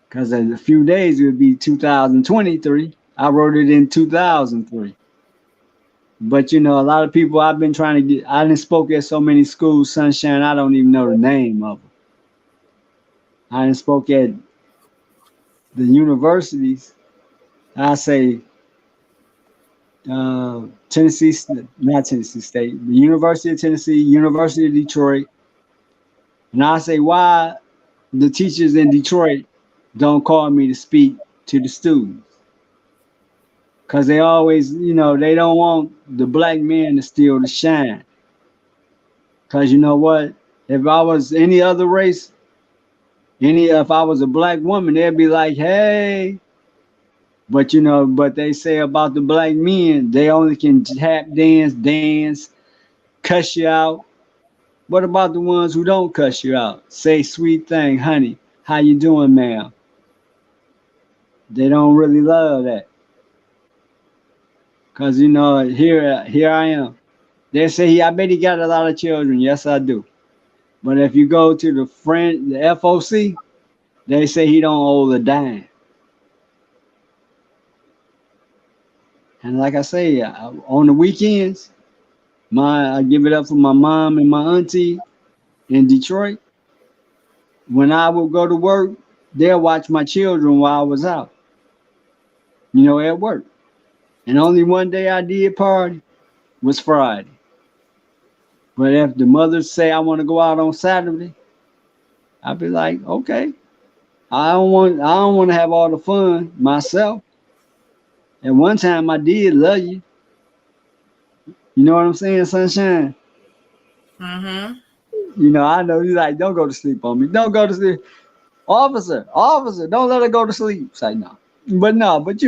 Because in a few days it would be 2023. I wrote it in 2003. But a lot of people I've been trying to get, I didn't spoke at so many schools, Sunshine, I don't even know the name of them. I didn't spoke at the universities. I say Tennessee, not Tennessee State, the University of Tennessee, University of Detroit. And I say, why the teachers in Detroit don't call me to speak to the students? Because they always, they don't want the black men to steal the shine. Because you know what? If I was any other race, if I was a black woman, they'd be like, hey. But they say about the black men, they only can tap dance, cuss you out. What about the ones who don't cuss you out? Say sweet thing, honey, how you doing, ma'am? They don't really love that. Because, here I am. They say, I bet he got a lot of children. Yes, I do. But if you go to the FOC, they say he don't owe a dime. And like I say, on the weekends, I give it up for my mom and my auntie in Detroit. When I would go to work, they'll watch my children while I was out, at work. And only one day I did party was Friday. But if the mothers say I want to go out on Saturday, I'd be like, okay. I don't want to have all the fun myself. At one time I did love you. You know what I'm saying, Sunshine? Mm-hmm. I know you like, don't go to sleep on me. Don't go to sleep. Officer, don't let her go to sleep. It's like, no. But no, but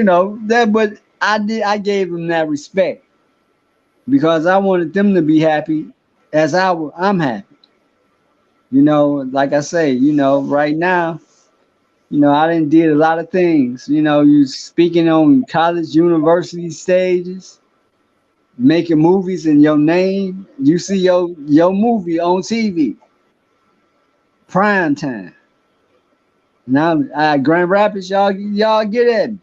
but I gave them that respect because I wanted them to be happy as I'm happy. Like I say, right now, I done did a lot of things. You speaking on college, university stages, making movies in your name. You see your movie on TV, prime time. Now, Grand Rapids, y'all get at me.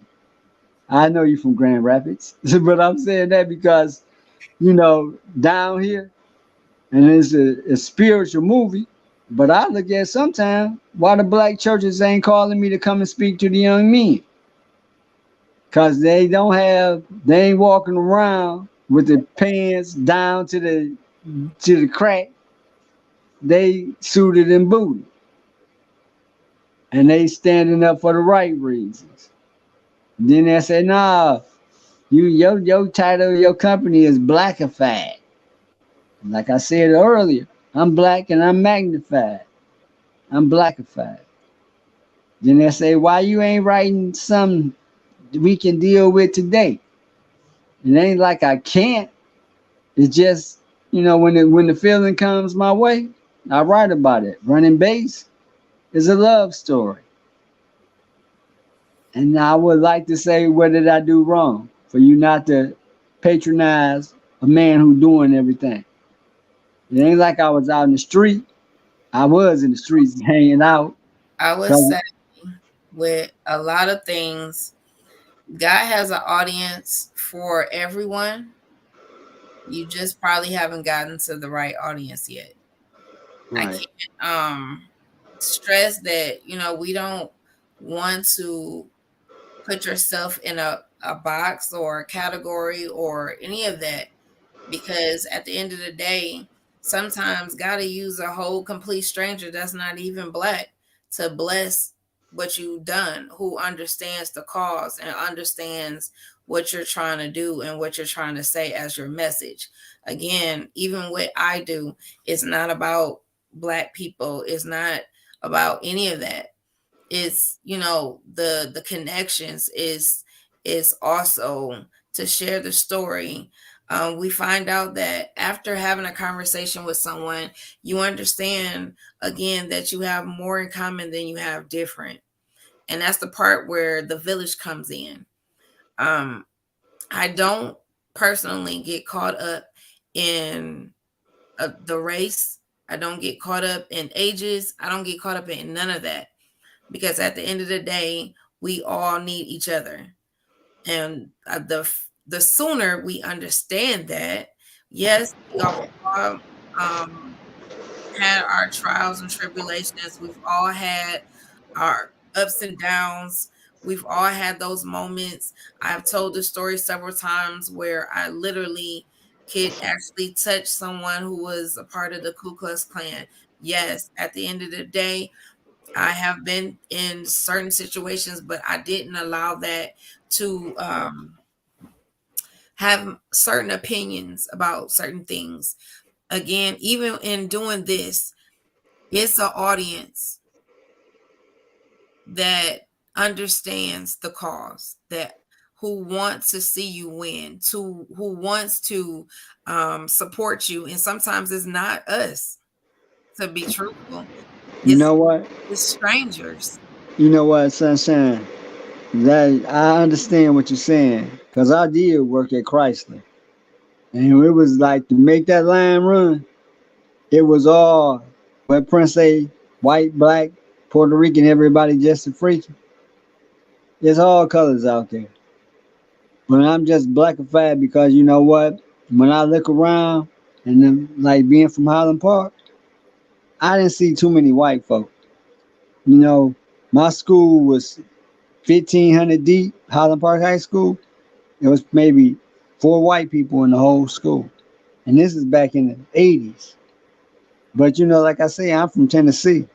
I know you from Grand Rapids, but I'm saying that because down here, and it's a spiritual movie. But I look at sometimes why the black churches ain't calling me to come and speak to the young men. Cause they ain't walking around with the pants down to the crack. They suited and booted. And they standing up for the right reasons. Then they say, nah, your title, your company is blackified. Like I said earlier, I'm black and I'm magnified. I'm blackified. Then they say, why you ain't writing something we can deal with today? It ain't like I can't. It's just, when the feeling comes my way, I write about it. Running Bass is a love story. And I would like to say, what did I do wrong for you not to patronize a man who doing everything? It ain't like I was out in the street. I was in the streets hanging out. I would 'Cause- say with a lot of things, God has an audience for everyone. You just probably haven't gotten to the right audience yet. I right, can't stress that, we don't want to put yourself in a box or a category or any of that, because at the end of the day, sometimes gotta use a whole complete stranger that's not even black to bless what you've done, who understands the cause and understands what you're trying to do and what you're trying to say as your message. Again, even what I do, it's not about black people, it's not about any of that. It's, the connections is also to share the story. We find out that after having a conversation with someone, you understand again that you have more in common than you have different. And that's the part where the village comes in. um I don't personally get caught up in the race. I don't get caught up in ages. I don't get caught up in none of that, because at the end of the day, we all need each other. And the sooner we understand that, yes, we all um, had our trials and tribulations. We've all had our ups and downs. We've all had those moments. I've told the story several times where I literally could actually touch someone who was a part of the Ku Klux Klan. Yes, at the end of the day, I have been in certain situations, but I didn't allow that to have certain opinions about certain things. Again, even in doing this, it's an audience that understands the cause, that who wants to see you win, to who wants to support you. And sometimes it's not us, to be truthful. you It's know what? it's strangers. You know what, Sunshine? That I understand what you're saying, cause I did work at Chrysler, and it was like to make that line run. It was all what Prince say, white, black, Puerto Rican, everybody just a freak. There's all colors out there. But I'm just blackified because you know what? When I look around and then like being from Highland Park, I didn't see too many white folk. You know, my school was 1,500 deep, Highland Park High School. It was maybe 4 white people in the whole school. And this is back in the 80s. But you know, like I say, I'm from Tennessee.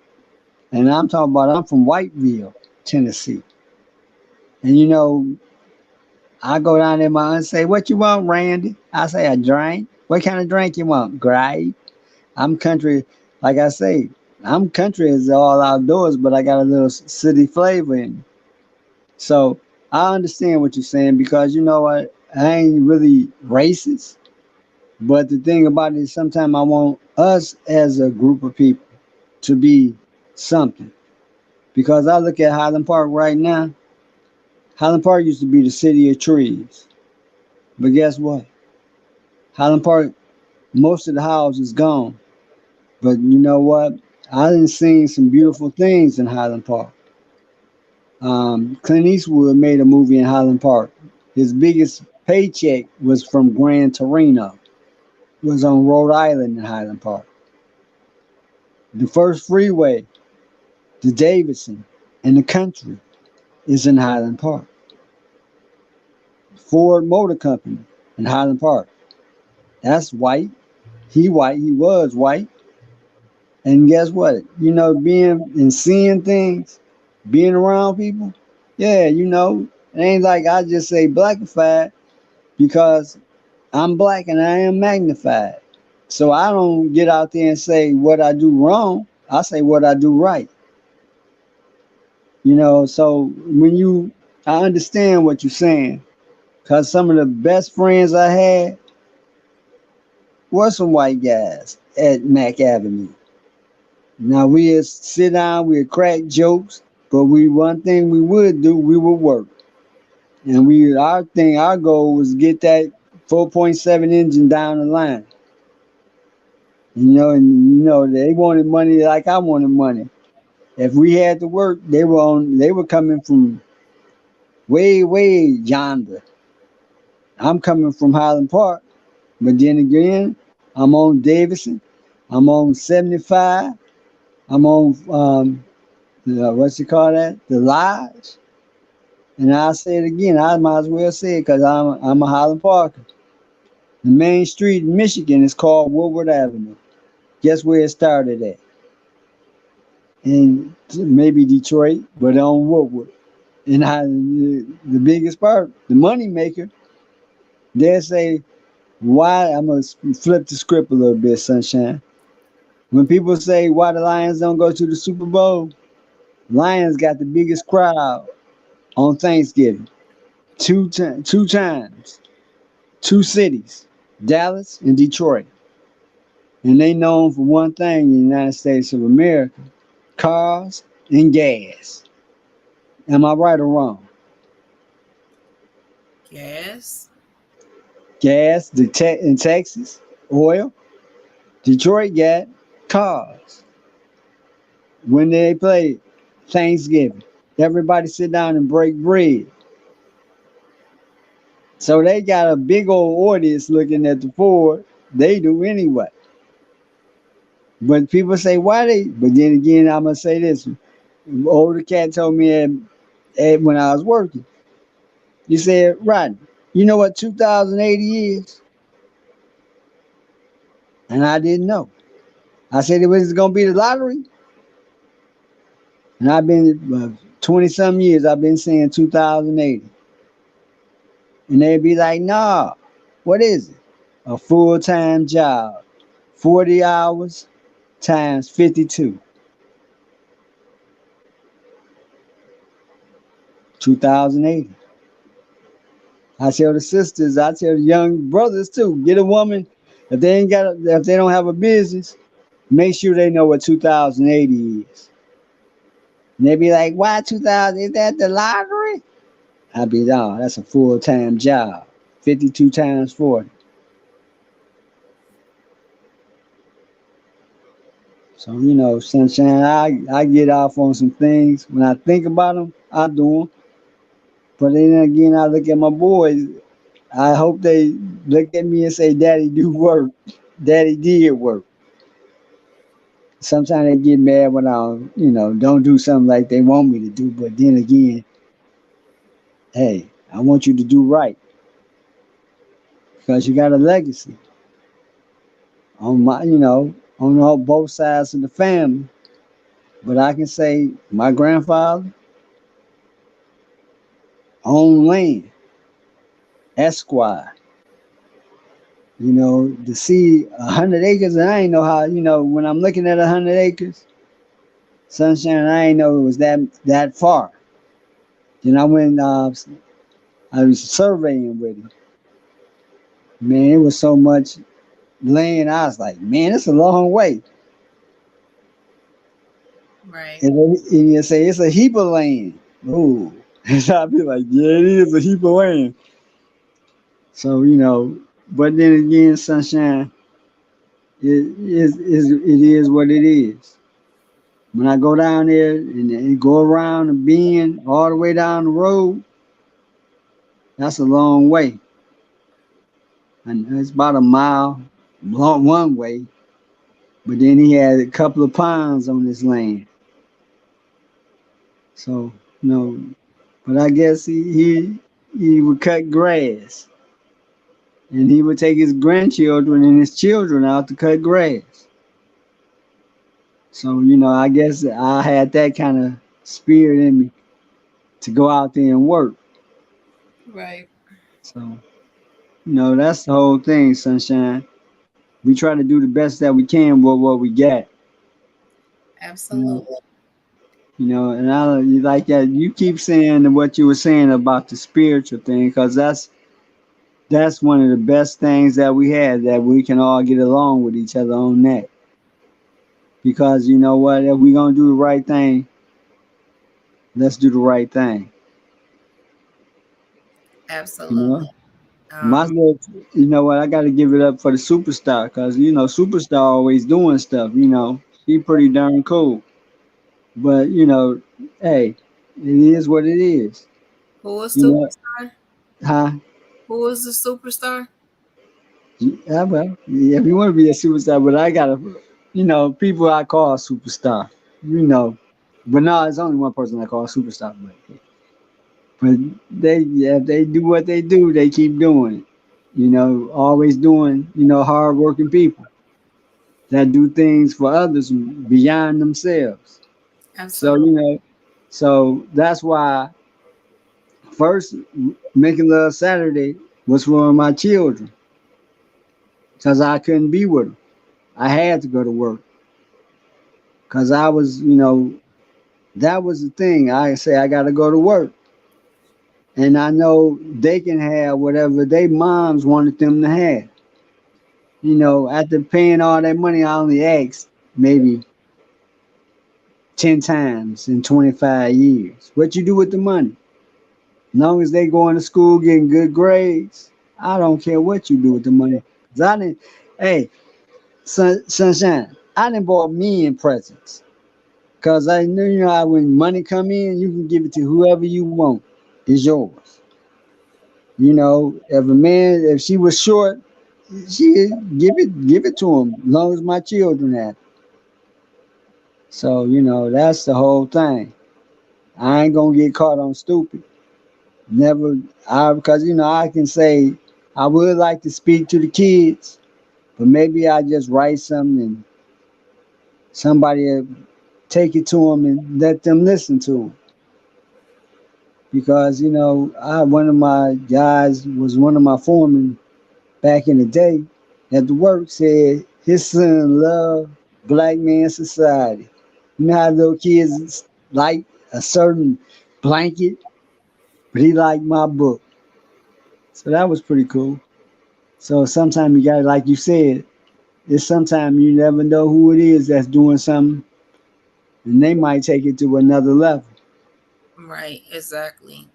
And I'm talking about I'm from Whiteville, Tennessee. And you know, I go down there, my aunt say, "What you want, Randy?" I say, "A drink." "What kind of drink you want?" "Great." I'm country, like I say, I'm country as all outdoors, but I got a little city flavor in me. So I understand what you're saying because you know what? I ain't really racist. But the thing about it is sometimes I want us as a group of people to be something. Because I look at Highland Park right now. Highland Park used to be the city of trees. But guess what? Highland Park, most of the house is gone. But you know what? I done seen some beautiful things in Highland Park. Clint Eastwood made a movie in Highland Park. His biggest paycheck was from Gran Torino. It was on Rhode Island in Highland Park. The first freeway, the Davidson, and the country is in Highland Park. Ford Motor Company in Highland Park. That's white. He white. He was white. And guess what? You know, being and seeing things, being around people, yeah, you know, it ain't like I just say blackified because I'm black and I am magnified. So I don't get out there and say what I do wrong. I say what I do right. You know, so I understand what you're saying. Because some of the best friends I had were some white guys at Mac Avenue. Now we'd sit down, we'd crack jokes, But one thing we would do, we would work. And our goal was get that 4.7 engine down the line. They wanted money like I wanted money. If we had to work, they were coming from way, way yonder. I'm coming from Highland Park, but then again, I'm on Davidson, I'm on 75, I'm on what's it called that? The Lodge. And I'll say it again, I might as well say it because I'm a Highland Parker. The main street in Michigan is called Woodward Avenue. Guess where it started at? In maybe Detroit, but on Woodward. And the biggest part, the money maker, they'll say, why? I'm going to flip the script a little bit, Sunshine. When people say why the Lions don't go to the Super Bowl, Lions got the biggest crowd on Thanksgiving. Two times, two cities, Dallas and Detroit. And they known for one thing in the United States of America, cars and gas. Am I right or wrong? Yes. Gas, in Texas, oil. Detroit got cars. When they play Thanksgiving, everybody sit down and break bread. So they got a big old audience looking at the Ford. They do anyway. But people say, why they? But then again, I'm going to say this. Older cat told me when I was working, he said, Rodney, you know what 2080 is? And I didn't know. I said, it was going to be the lottery. And I've been 20 some years, I've been saying 2080. And they'd be like, nah, what is it? A full time job, 40 hours times 52, 2080. I tell the sisters, I tell the young brothers too, get a woman. If they don't have a business, make sure they know what 2080 is. And they be like, why 2000? Is that the lottery? I be, no, that's a full time job, 52 times 40. So, Sunshine, I get off on some things. When I think about them, I do them. But then again, I look at my boys. I hope they look at me and say, Daddy do work. Daddy did work. Sometimes they get mad when don't do something like they want me to do. But then again, hey, I want you to do right because you got a legacy on both sides of the family. But I can say my grandfather owned land, Esquire. To see 100 acres, and I ain't know how. When I'm looking at 100 acres, Sunshine, I ain't know it was that far. Then I went. I was surveying with him. Man, it was so much land. I was like, man, it's a long way. Right. And you say it's a heap of land. Ooh, so I'd be like, yeah, it is a heap of land. So but then again, Sunshine, it is what it is. When I go down there and go around and bend all the way down the road, that's a long way. And it's about a mile long one way. But then he had a couple of ponds on his land. So, but I guess he would cut grass. And he would take his grandchildren and his children out to cut grass. So, I guess I had that kind of spirit in me to go out there and work. Right. So, that's the whole thing, Sunshine. We try to do the best that we can with what we got. You know, Absolutely. and I like that. You keep saying what you were saying about the spiritual thing, because that's one of the best things that we had, that we can all get along with each other on that. Because you know what, if we're gonna do the right thing, let's do the right thing. You Absolutely. know, my Um, little, you know what? I got to give it up for the superstar because superstar always doing stuff. She pretty darn cool. But hey, it is what it is. who was You know, superstar? huh? Who was the superstar? Yeah, well, yeah, if you want to be a superstar, but I gotta, people I call superstar. You know, but no, it's only one person I call superstar. But yeah, they do what they do. They keep doing it. Always doing, hardworking people that do things for others beyond themselves. So, Absolutely. so that's why first making love Saturday was for my children because I couldn't be with them. I had to go to work because I was, that was the thing. I say I got to go to work, and I know they can have whatever they moms wanted them to have. After paying all that money, I only asked maybe 10 times in 25 years. What you do with the money? As long as they going to school getting good grades, I don't care what you do with the money. 'Cause I didn't, hey, sunshine, I didn't bought me in presents. Cause I knew how when money come in, you can give it to whoever you want. It's yours. If she was short, she give it to him. As long as my children have. So that's the whole thing. I ain't gonna get caught on stupid. Never. Because I can say I would like to speak to the kids, but maybe I just write something and somebody will take it to them and let them listen to them. Because one of my guys was one of my foremen back in the day at the work said his son loved black man society. You know how little kids like a certain blanket, but he liked my book. So that was pretty cool. So sometimes you gotta, like you said, it's sometimes you never know who it is that's doing something, and they might take it to another level. Right, exactly.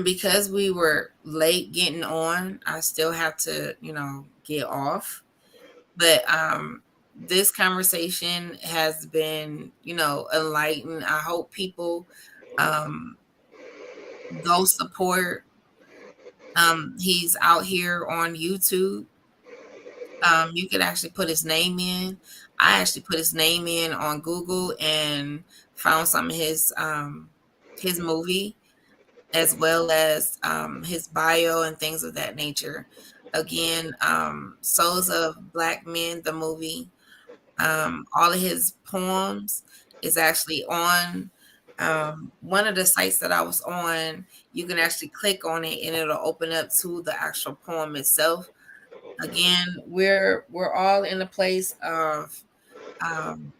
Because we were late getting on, I still have to, get off. But this conversation has been, enlightened. I hope people um go support. He's out here on YouTube. You could actually put his name in. I actually put his name in on Google and found some of his movie as well as his bio and things of that nature. Again, Souls of Black Men, the movie. All of his poems is actually on one of the sites that I was on. You can actually click on it and it'll open up to the actual poem itself. Again, we're all in a place of um,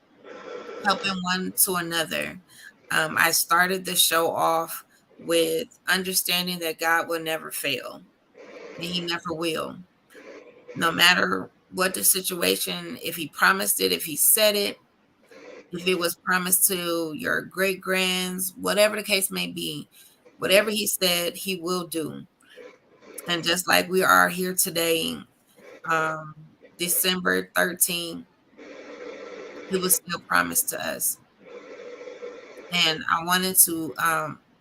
helping one to another. I started the show off with understanding that God will never fail, and He never will. No matter what the situation, if He promised it, if He said it, if it was promised to your great grands, whatever the case may be, whatever He said, He will do. And just like we are here today, um, December 13th, He was still promised to us. And I wanted to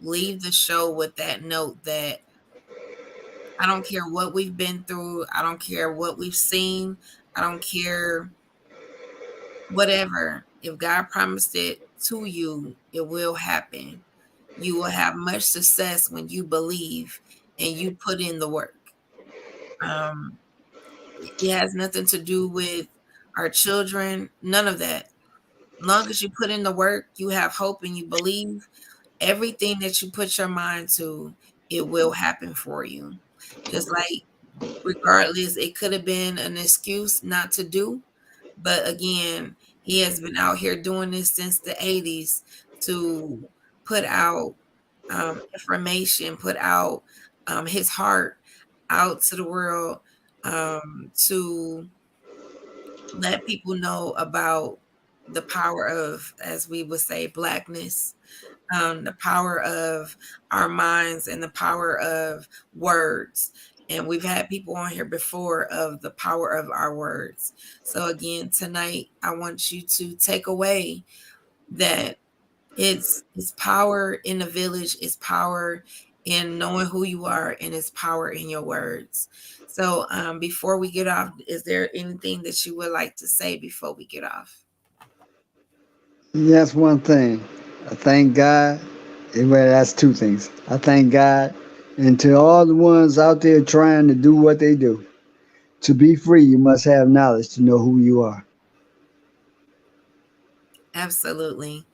leave the show with that note that I don't care what we've been through, I don't care what we've seen, I don't care whatever. If God promised it to you, it will happen. You will have much success when you believe and you put in the work. Um, it has nothing to do with our children, none of that. Long as you put in the work, you have hope and you believe, everything that you put your mind to, it will happen for you. Just like, regardless, it could have been an excuse not to do, but again, he has been out here doing this since the 80s to put out information, put out his heart out to the world, to let people know about the power of, as we would say, blackness, the power of our minds, and the power of words. And we've had people on here before of the power of our words. So again, tonight I want you to take away that it's power in the village, it's power in knowing who you are, and it's power in your words. So before we get off, is there anything that you would like to say before we get off? That's one thing. I thank God. Well, that's two things. I thank God, and to all the ones out there trying to do what they do. To be free, you must have knowledge to know who you are. Absolutely.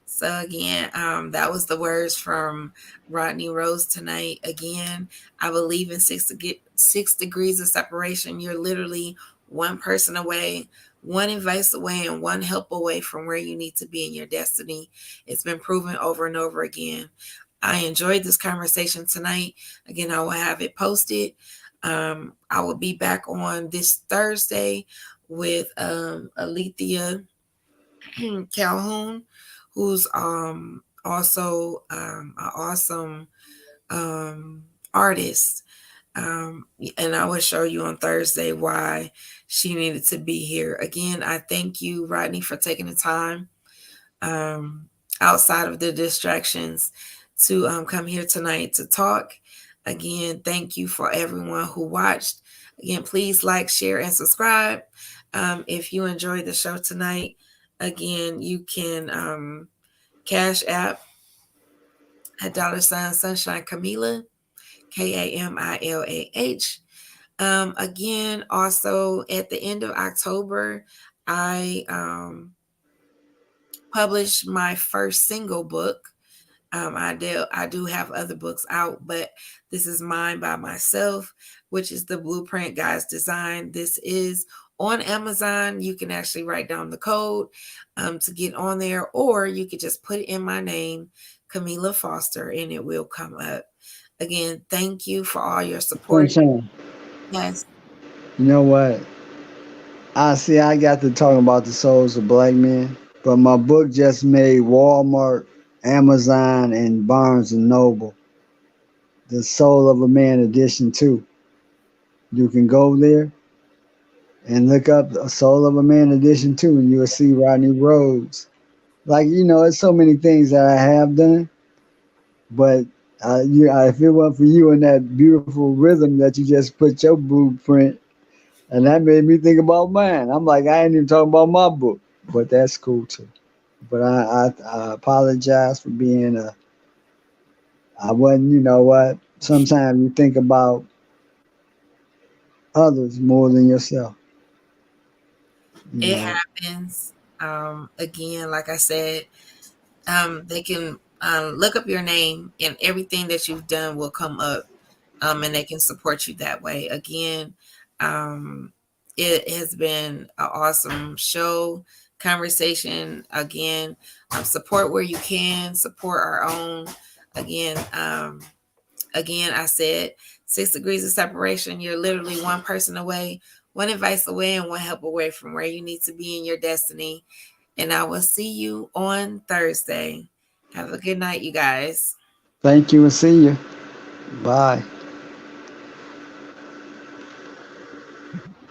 So again, that was the words from Rodney Rhodes tonight. Again, I believe in 6 degrees of separation. You're literally one person away, one advice away, and one help away from where you need to be in your destiny. It's been proven over and over again. I enjoyed this conversation tonight. Again, I will have it posted. I will be back on this Thursday with Alethea Calhoun, who's also an awesome artist. And I will show you on Thursday why she needed to be here. Again, I thank you, Rodney, for taking the time um, outside of the distractions to come here tonight to talk. Again, thank you for everyone who watched. Again, please like, share, and subscribe. If you enjoyed the show tonight, again, you can Cash App at $ Sunshine Camila, Kamilah. Again, also at the end of October, I published my first single book. I do have other books out, but this is mine by myself, which is the Blueprint Guys Design. This is on Amazon. You can actually write down the code to get on there, or you could just put in my name, Camila Foster, and it will come up. Again, thank you for all your support. Sunshine, Yes, you know what? I see. I got to talking about the souls of black men, but my book just made Walmart, Amazon, and Barnes and Noble. The Soul of a Man edition two. You can go there and look up the Soul of a Man edition two, and you will see Rodney Rhodes. Like it's so many things that I have done, but if it weren't for you and that beautiful rhythm that you just put your blueprint, and that made me think about mine. I'm like, I ain't even talking about my book, but that's cool too. But I apologize for being I wasn't. You know what? Sometimes you think about others more than yourself. You it know. happens. Again, like I said, they can look up your name, and everything that you've done will come up, and they can support you that way. Again, um, it has been an awesome show, conversation. Again, support where you can, support our own. Again, again, I said 6 degrees of separation. You're literally one person away, one advice away, and one help away from where you need to be in your destiny. And I will see you on Thursday. Have a good night, you guys. Thank you and see you. Bye.